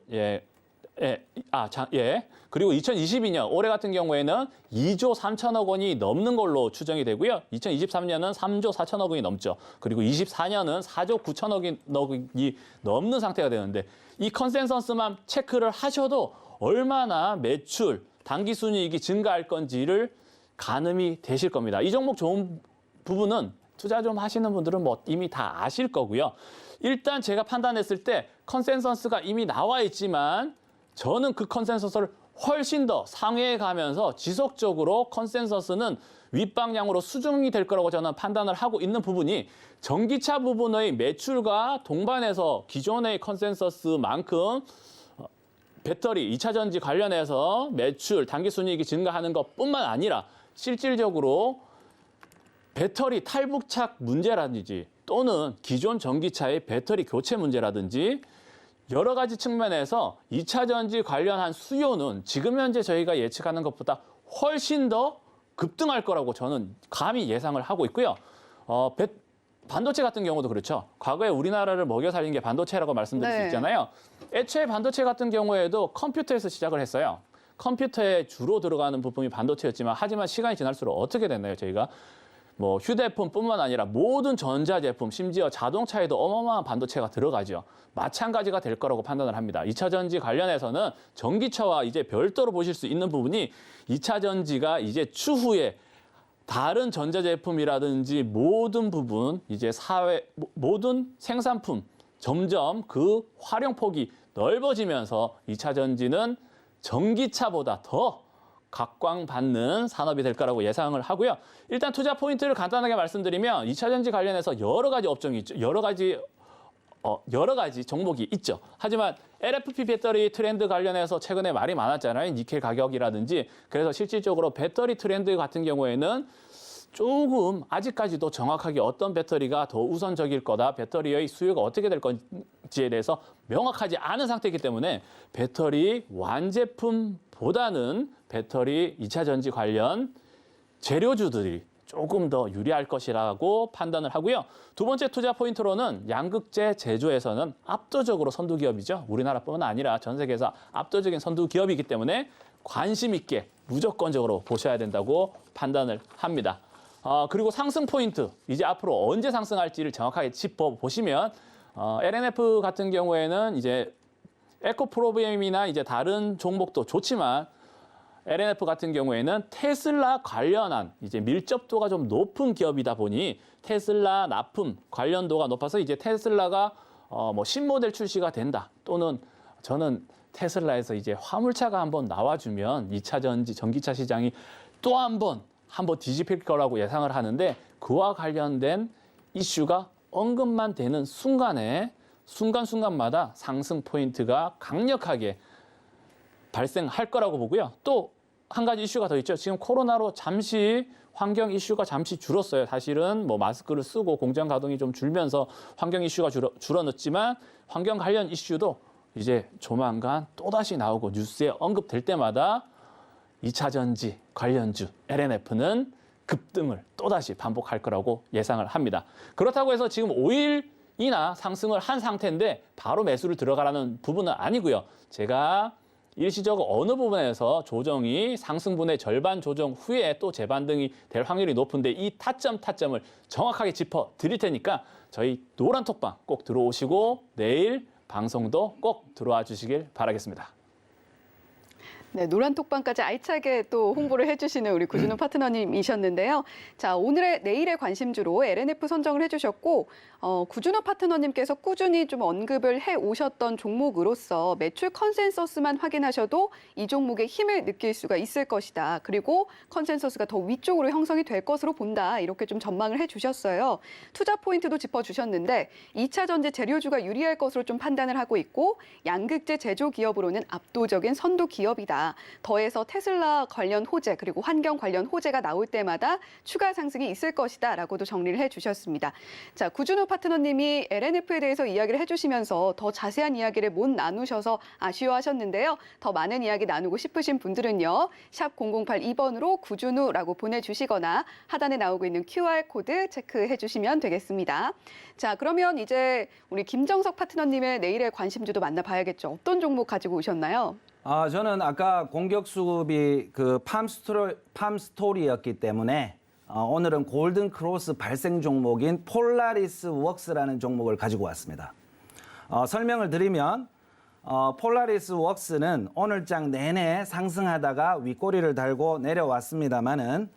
그리고 2022년 올해 같은 경우에는 2조 3천억 원이 넘는 걸로 추정이 되고요. 2023년은 3조 4천억 원이 넘죠. 그리고 24년은 4조 9천억 원이 넘는 상태가 되는데 이 컨센서스만 체크를 하셔도 얼마나 매출, 당기순이익이 증가할 건지를 가늠이 되실 겁니다. 이 종목 좋은 부분은 투자 좀 하시는 분들은 뭐 이미 다 아실 거고요. 일단 제가 판단했을 때 컨센서스가 이미 나와 있지만 저는 그 컨센서스를 훨씬 더 상회해 가면서 지속적으로 컨센서스는 윗방향으로 수정이 될 거라고 저는 판단을 하고 있는 부분이 전기차 부분의 매출과 동반해서 기존의 컨센서스만큼 배터리, 2차 전지 관련해서 매출, 당기순이익이 증가하는 것뿐만 아니라 실질적으로 배터리 탈부착 문제라든지 또는 기존 전기차의 배터리 교체 문제라든지 여러 가지 측면에서 2차 전지 관련한 수요는 지금 현재 저희가 예측하는 것보다 훨씬 더 급등할 거라고 저는 감히 예상을 하고 있고요. 반도체 같은 경우도 그렇죠. 과거에 우리나라를 먹여 살린 게 반도체라고 말씀드릴 수 있잖아요. 애초에 반도체 같은 경우에도 컴퓨터에서 시작을 했어요. 컴퓨터에 주로 들어가는 부품이 반도체였지만 하지만 시간이 지날수록 어떻게 됐나요? 저희가 뭐 휴대폰뿐만 아니라 모든 전자제품, 심지어 자동차에도 어마어마한 반도체가 들어가죠. 마찬가지가 될 거라고 판단을 합니다. 2차 전지 관련해서는 전기차와 이제 별도로 보실 수 있는 부분이 2차 전지가 이제 추후에 다른 전자제품이라든지 모든 부분, 이제 모든 생산품 점점 그 활용폭이 넓어지면서 2차 전지는 전기차보다 더 각광받는 산업이 될 거라고 예상을 하고요. 일단 투자 포인트를 간단하게 말씀드리면 2차 전지 관련해서 여러 가지 업종이 있죠. 여러 가지 종목이 있죠. 하지만 LFP 배터리 트렌드 관련해서 최근에 말이 많았잖아요. 니켈 가격이라든지. 그래서 실질적으로 배터리 트렌드 같은 경우에는 조금 아직까지도 정확하게 어떤 배터리가 더 우선적일 거다, 배터리의 수요가 어떻게 될 건지에 대해서 명확하지 않은 상태이기 때문에 배터리 완제품보다는 배터리 2차 전지 관련 재료주들이 조금 더 유리할 것이라고 판단을 하고요. 두 번째 투자 포인트로는 양극재 제조에서는 압도적으로 선두 기업이죠. 우리나라뿐만 아니라 전 세계에서 압도적인 선두 기업이기 때문에 관심 있게 무조건적으로 보셔야 된다고 판단을 합니다. 그리고 상승 포인트, 이제 앞으로 언제 상승할지를 정확하게 짚어보시면 LNF 같은 경우에는 이제 에코프로비엠이나 이제 다른 종목도 좋지만 LNF 같은 경우에는 테슬라 관련한 이제 밀접도가 좀 높은 기업이다 보니 테슬라 납품 관련도가 높아서 이제 테슬라가 뭐 신모델 출시가 된다. 또는 저는 테슬라에서 이제 화물차가 한번 나와주면 2차 전지 전기차 시장이 또 한번 뒤집힐 거라고 예상을 하는데 그와 관련된 이슈가 언급만 되는 순간에 순간순간마다 상승 포인트가 강력하게 발생할 거라고 보고요. 또 한 가지 이슈가 더 있죠. 지금 코로나로 잠시 환경 이슈가 잠시 줄었어요. 사실은 뭐 마스크를 쓰고 공장 가동이 좀 줄면서 환경 이슈가 줄어들었지만 환경 관련 이슈도 이제 조만간 또다시 나오고 뉴스에 언급될 때마다 2차 전지 관련주 LNF는 급등을 또다시 반복할 거라고 예상을 합니다. 그렇다고 해서 지금 5일이나 상승을 한 상태인데 바로 매수를 들어가라는 부분은 아니고요. 제가 일시적으로 어느 부분에서 조정이 상승분의 절반 조정 후에 또 재반등이 될 확률이 높은데 이 타점을 정확하게 짚어 드릴 테니까 저희 노란 톡방 꼭 들어오시고 내일 방송도 꼭 들어와 주시길 바라겠습니다. 네, 노란 톡방까지 알차게 또 홍보를 해주시는 우리 구준호 파트너님이셨는데요. 자, 내일의 관심주로 LNF 선정을 해주셨고, 구준호 파트너님께서 꾸준히 좀 언급을 해 오셨던 종목으로서 매출 컨센서스만 확인하셔도 이 종목의 힘을 느낄 수가 있을 것이다. 그리고 컨센서스가 더 위쪽으로 형성이 될 것으로 본다. 이렇게 좀 전망을 해주셨어요. 투자 포인트도 짚어주셨는데 2차 전지 재료주가 유리할 것으로 좀 판단을 하고 있고 양극재 제조 기업으로는 압도적인 선두 기업이다. 더해서 테슬라 관련 호재 그리고 환경 관련 호재가 나올 때마다 추가 상승이 있을 것이다 라고도 정리를 해주셨습니다. 자, 구준호 파트너님이 LNF에 대해서 이야기를 해주시면서 더 자세한 이야기를 못 나누셔서 아쉬워하셨는데요. 더 많은 이야기 나누고 싶으신 분들은요. 샵 0082번으로 구준우라고 보내주시거나 하단에 나오고 있는 QR코드 체크해 주시면 되겠습니다. 자, 그러면 이제 우리 김정석 파트너님의 내일의 관심주도 만나봐야겠죠. 어떤 종목 가지고 오셨나요? 저는 아까 공격 수급이 그 팜스토리였기 때문에 오늘은 골든 크로스 발생 종목인 폴라리스 웍스라는 종목을 가지고 왔습니다. 설명을 드리면 폴라리스 웍스는 오늘장 내내 상승하다가 윗꼬리를 달고 내려왔습니다만은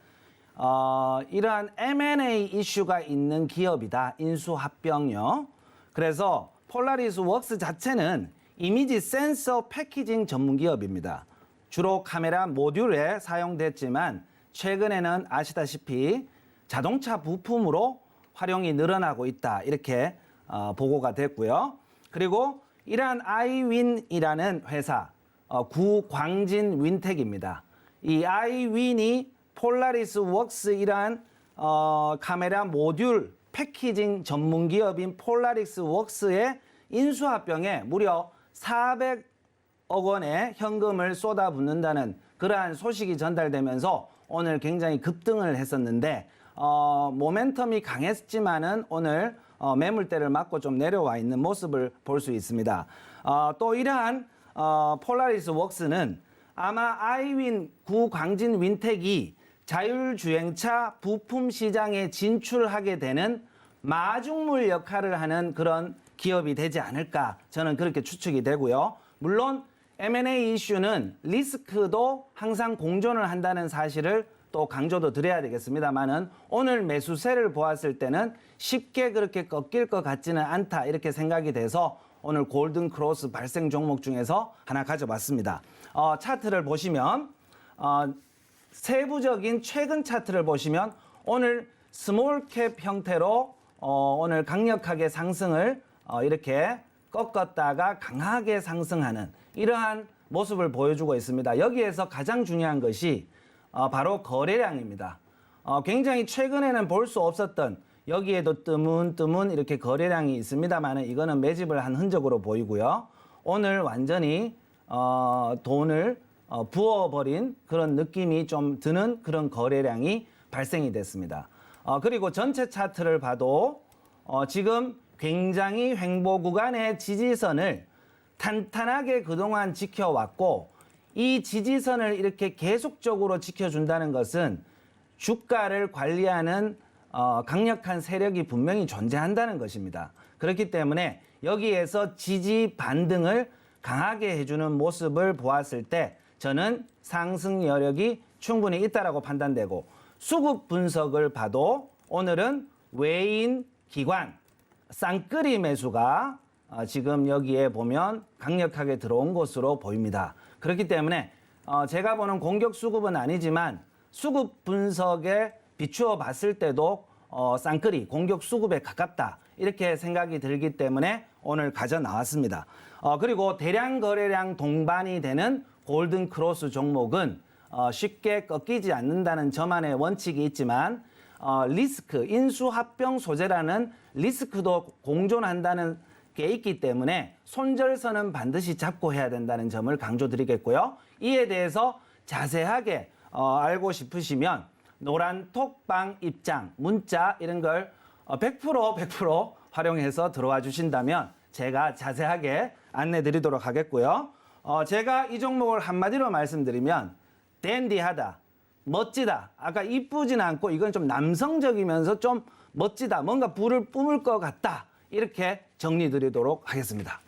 이러한 M&A 이슈가 있는 기업이다. 인수합병요. 그래서 폴라리스 웍스 자체는 이미지 센서 패키징 전문 기업입니다. 주로 카메라 모듈에 사용됐지만 최근에는 아시다시피 자동차 부품으로 활용이 늘어나고 있다. 이렇게 보고가 됐고요. 그리고 이러한 아이윈이라는 회사, 구광진 윈텍입니다. 이 아이윈이 폴라리스 웍스 이러한 카메라 모듈 패키징 전문 기업인 폴라리스 웍스의 인수합병에 무려 400억 원의 현금을 쏟아붓는다는 그러한 소식이 전달되면서 오늘 굉장히 급등을 했었는데 모멘텀이 강했지만은 오늘 매물대를 맞고 좀 내려와 있는 모습을 볼 수 있습니다. 또 이러한 폴라리스 웍스는 아마 아이윈 구광진 윈텍이 자율주행차 부품 시장에 진출하게 되는 마중물 역할을 하는 그런 기업이 되지 않을까 저는 그렇게 추측이 되고요. 물론 M&A 이슈는 리스크도 항상 공존을 한다는 사실을 또 강조도 드려야 되겠습니다만은 오늘 매수세를 보았을 때는 쉽게 그렇게 꺾일 것 같지는 않다 이렇게 생각이 돼서 오늘 골든 크로스 발생 종목 중에서 하나 가져봤습니다. 차트를 보시면 세부적인 최근 차트를 보시면 오늘 스몰캡 형태로 오늘 강력하게 상승을 이렇게 꺾었다가 강하게 상승하는 이러한 모습을 보여주고 있습니다. 여기에서 가장 중요한 것이 바로 거래량입니다. 굉장히 최근에는 볼 수 없었던 여기에도 뜨문뜨문 이렇게 거래량이 있습니다만 이거는 매집을 한 흔적으로 보이고요. 오늘 완전히 돈을 부어버린 그런 느낌이 좀 드는 그런 거래량이 발생이 됐습니다. 그리고 전체 차트를 봐도 지금 굉장히 횡보 구간의 지지선을 탄탄하게 그동안 지켜왔고 이 지지선을 이렇게 계속적으로 지켜준다는 것은 주가를 관리하는 강력한 세력이 분명히 존재한다는 것입니다. 그렇기 때문에 여기에서 지지 반등을 강하게 해주는 모습을 보았을 때 저는 상승 여력이 충분히 있다라고 판단되고 수급 분석을 봐도 오늘은 외인 기관 쌍끌이 매수가 지금 여기에 보면 강력하게 들어온 것으로 보입니다. 그렇기 때문에 제가 보는 공격 수급은 아니지만 수급 분석에 비추어 봤을 때도 쌍끌이 공격 수급에 가깝다 이렇게 생각이 들기 때문에 오늘 가져 나왔습니다. 그리고 대량 거래량 동반이 되는 골든 크로스 종목은 쉽게 꺾이지 않는다는 저만의 원칙이 있지만 리스크, 인수합병 소재라는 리스크도 공존한다는 게 있기 때문에 손절선은 반드시 잡고 해야 된다는 점을 강조드리겠고요. 이에 대해서 자세하게 알고 싶으시면 노란 톡방 입장, 문자 이런 걸 100% 활용해서 들어와 주신다면 제가 자세하게 안내 드리도록 하겠고요. 제가 이 종목을 한마디로 말씀드리면 댄디하다, 멋지다. 아까 이쁘진 않고 이건 좀 남성적이면서 좀 멋지다. 뭔가 불을 뿜을 것 같다. 이렇게 정리 드리도록 하겠습니다.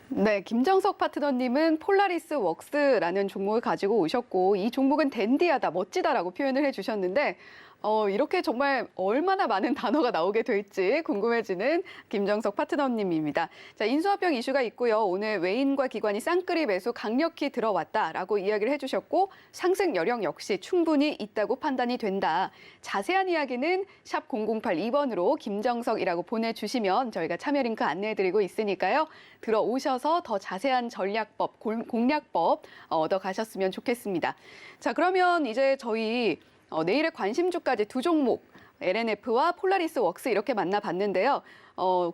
네, 김정석 파트너님은 폴라리스 웍스라는 종목을 가지고 오셨고 이 종목은 댄디하다, 멋지다라고 표현을 해주셨는데 이렇게 정말 얼마나 많은 단어가 나오게 될지 궁금해지는 김정석 파트너님입니다. 자, 인수합병 이슈가 있고요. 오늘 외인과 기관이 쌍끌이 매수 강력히 들어왔다라고 이야기를 해주셨고 상승 여력 역시 충분히 있다고 판단이 된다. 자세한 이야기는 샵 0082번으로 김정석이라고 보내주시면 저희가 참여 링크 안내해드리고 있으니까요. 들어오셔서 더 자세한 전략법, 공략법 얻어가셨으면 좋겠습니다. 자, 그러면 이제 저희 내일의 관심주까지 두 종목, LNF와 폴라리스 웍스 이렇게 만나봤는데요.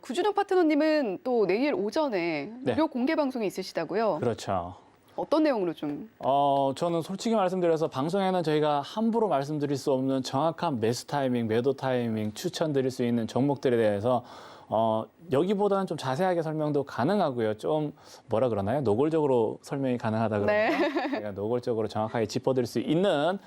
구준호 파트너님은 또 내일 오전에 네. 무료 공개 방송이 있으시다고요? 그렇죠. 어떤 내용으로 좀? 저는 솔직히 말씀드려서 방송에는 저희가 함부로 말씀드릴 수 없는 정확한 매수 타이밍, 매도 타이밍, 추천드릴 수 있는 종목들에 대해서 여기보다는 좀 자세하게 설명도 가능하고요. 좀 뭐라 그러나요? 노골적으로 설명이 가능하다 그러나요? 제가 노골적으로 정확하게 짚어드릴 수 있는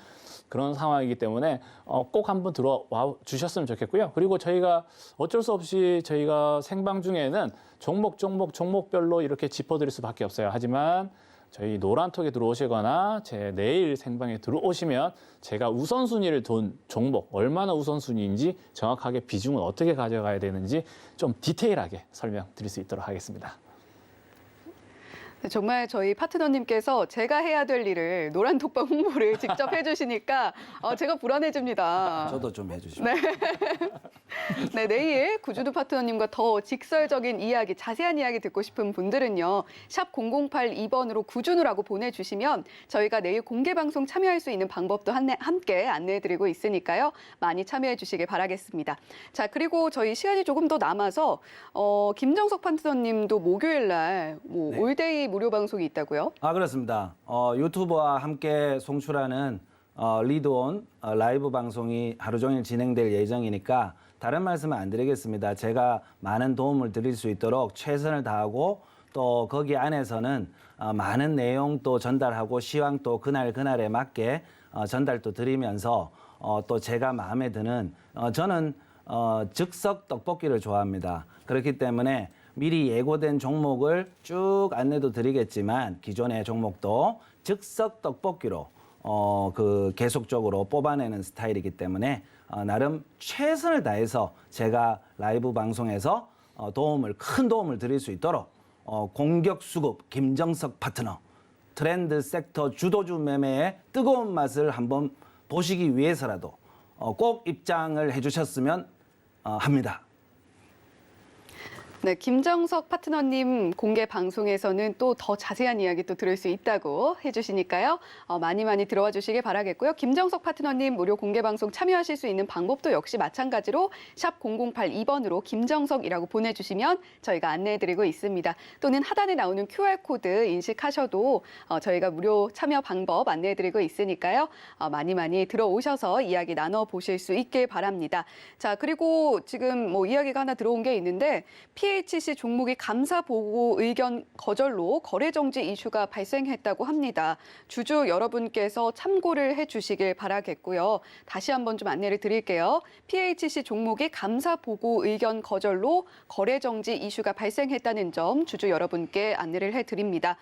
그런 상황이기 때문에 꼭 한번 들어와 주셨으면 좋겠고요. 그리고 저희가 어쩔 수 없이 저희가 생방 중에는 종목별로 이렇게 짚어드릴 수밖에 없어요. 하지만 저희 노란톡에 들어오시거나 제 내일 생방에 들어오시면 제가 우선순위를 둔 종목, 얼마나 우선순위인지 정확하게 비중은 어떻게 가져가야 되는지 좀 디테일하게 설명드릴 수 있도록 하겠습니다. 정말 저희 파트너님께서 제가 해야 될 일을 노란톡방 홍보를 직접 해주시니까 제가 불안해집니다. 저도 좀 해주시면. 네. 네, 내일 구준호 파트너님과 더 직설적인 이야기, 자세한 이야기 듣고 싶은 분들은요. 샵 0082번으로 구준호라고 보내주시면 저희가 내일 공개 방송 참여할 수 있는 방법도 함께 안내해드리고 있으니까요. 많이 참여해 주시길 바라겠습니다. 자, 그리고 저희 시간이 조금 더 남아서 김정석 파트너님도 목요일 날 네. 올데이 무료 방송이 있다고요? 그렇습니다. 유튜버와 함께 송출하는 리드온 라이브 방송이 하루 종일 진행될 예정이니까 다른 말씀은 안 드리겠습니다. 제가 많은 도움을 드릴 수 있도록 최선을 다하고 또 거기 안에서는 많은 내용도 전달하고 시황도 그날에 맞게 전달도 드리면서 또 제가 마음에 드는 저는 즉석 떡볶이를 좋아합니다. 그렇기 때문에 미리 예고된 종목을 쭉 안내도 드리겠지만 기존의 종목도 즉석 떡볶이로 계속적으로 뽑아내는 스타일이기 때문에 나름 최선을 다해서 제가 라이브 방송에서 큰 도움을 드릴 수 있도록 공격 수급 김정석 파트너 트렌드 섹터 주도주 매매의 뜨거운 맛을 한번 보시기 위해서라도 꼭 입장을 해주셨으면 합니다. 네, 김정석 파트너님 공개 방송에서는 또 더 자세한 이야기 또 들을 수 있다고 해주시니까요. 많이 들어와 주시길 바라겠고요. 김정석 파트너님 무료 공개 방송 참여하실 수 있는 방법도 역시 마찬가지로 샵 0082번으로 김정석이라고 보내주시면 저희가 안내해드리고 있습니다. 또는 하단에 나오는 QR코드 인식하셔도 저희가 무료 참여 방법 안내해드리고 있으니까요. 많이 들어오셔서 이야기 나눠보실 수 있길 바랍니다. 자, 그리고 지금 뭐 이야기가 하나 들어온 게 있는데 PHC 종목이 감사 보고 의견 거절로 거래 정지 이슈가 발생했다고 합니다. 주주 여러분께서 참고를 해주시길 바라겠고요. 다시 한번 좀 안내를 드릴게요. PHC 종목이 감사 보고 의견 거절로 거래 정지 이슈가 발생했다는 점 주주 여러분께 안내를 해드립니다.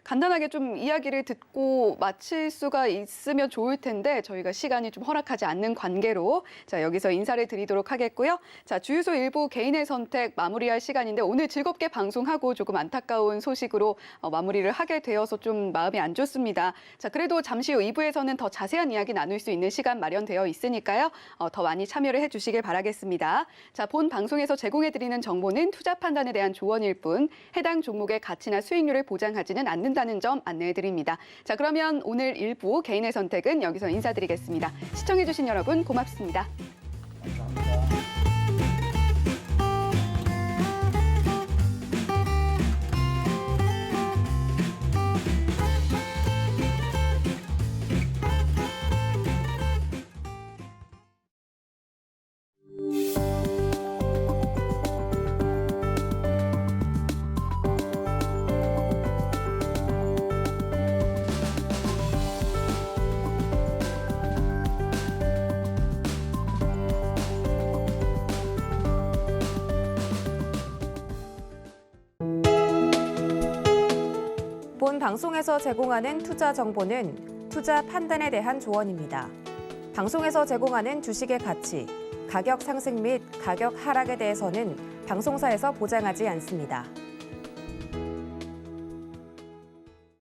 간단하게 좀 이야기를 듣고 마칠 수가 있으면 좋을 텐데 저희가 시간이 좀 허락하지 않는 관계로 자, 여기서 인사를 드리도록 하겠고요. 자, 주유소 일부 개인의 선택 마무리할 시간인데 오늘 즐겁게 방송하고 조금 안타까운 소식으로 마무리를 하게 되어서 좀 마음이 안 좋습니다. 자, 그래도 잠시 후 2부에서는 더 자세한 이야기 나눌 수 있는 시간 마련되어 있으니까요. 더 많이 참여를 해주시길 바라겠습니다. 자, 본 방송에서 제공해드리는 정보는 투자 판단에 대한 조언일 뿐 해당 종목의 가치나 수익률을 보장하지는 않는다는 점 안내해드립니다. 자, 그러면 오늘 1부 개인의 선택은 여기서 인사드리겠습니다. 시청해주신 여러분 고맙습니다. 본 방송에서 제공하는 투자 정보는 투자 판단에 대한 조언입니다. 방송에서 제공하는 주식의 가치, 가격 상승 및 가격 하락에 대해서는 방송사에서 보장하지 않습니다.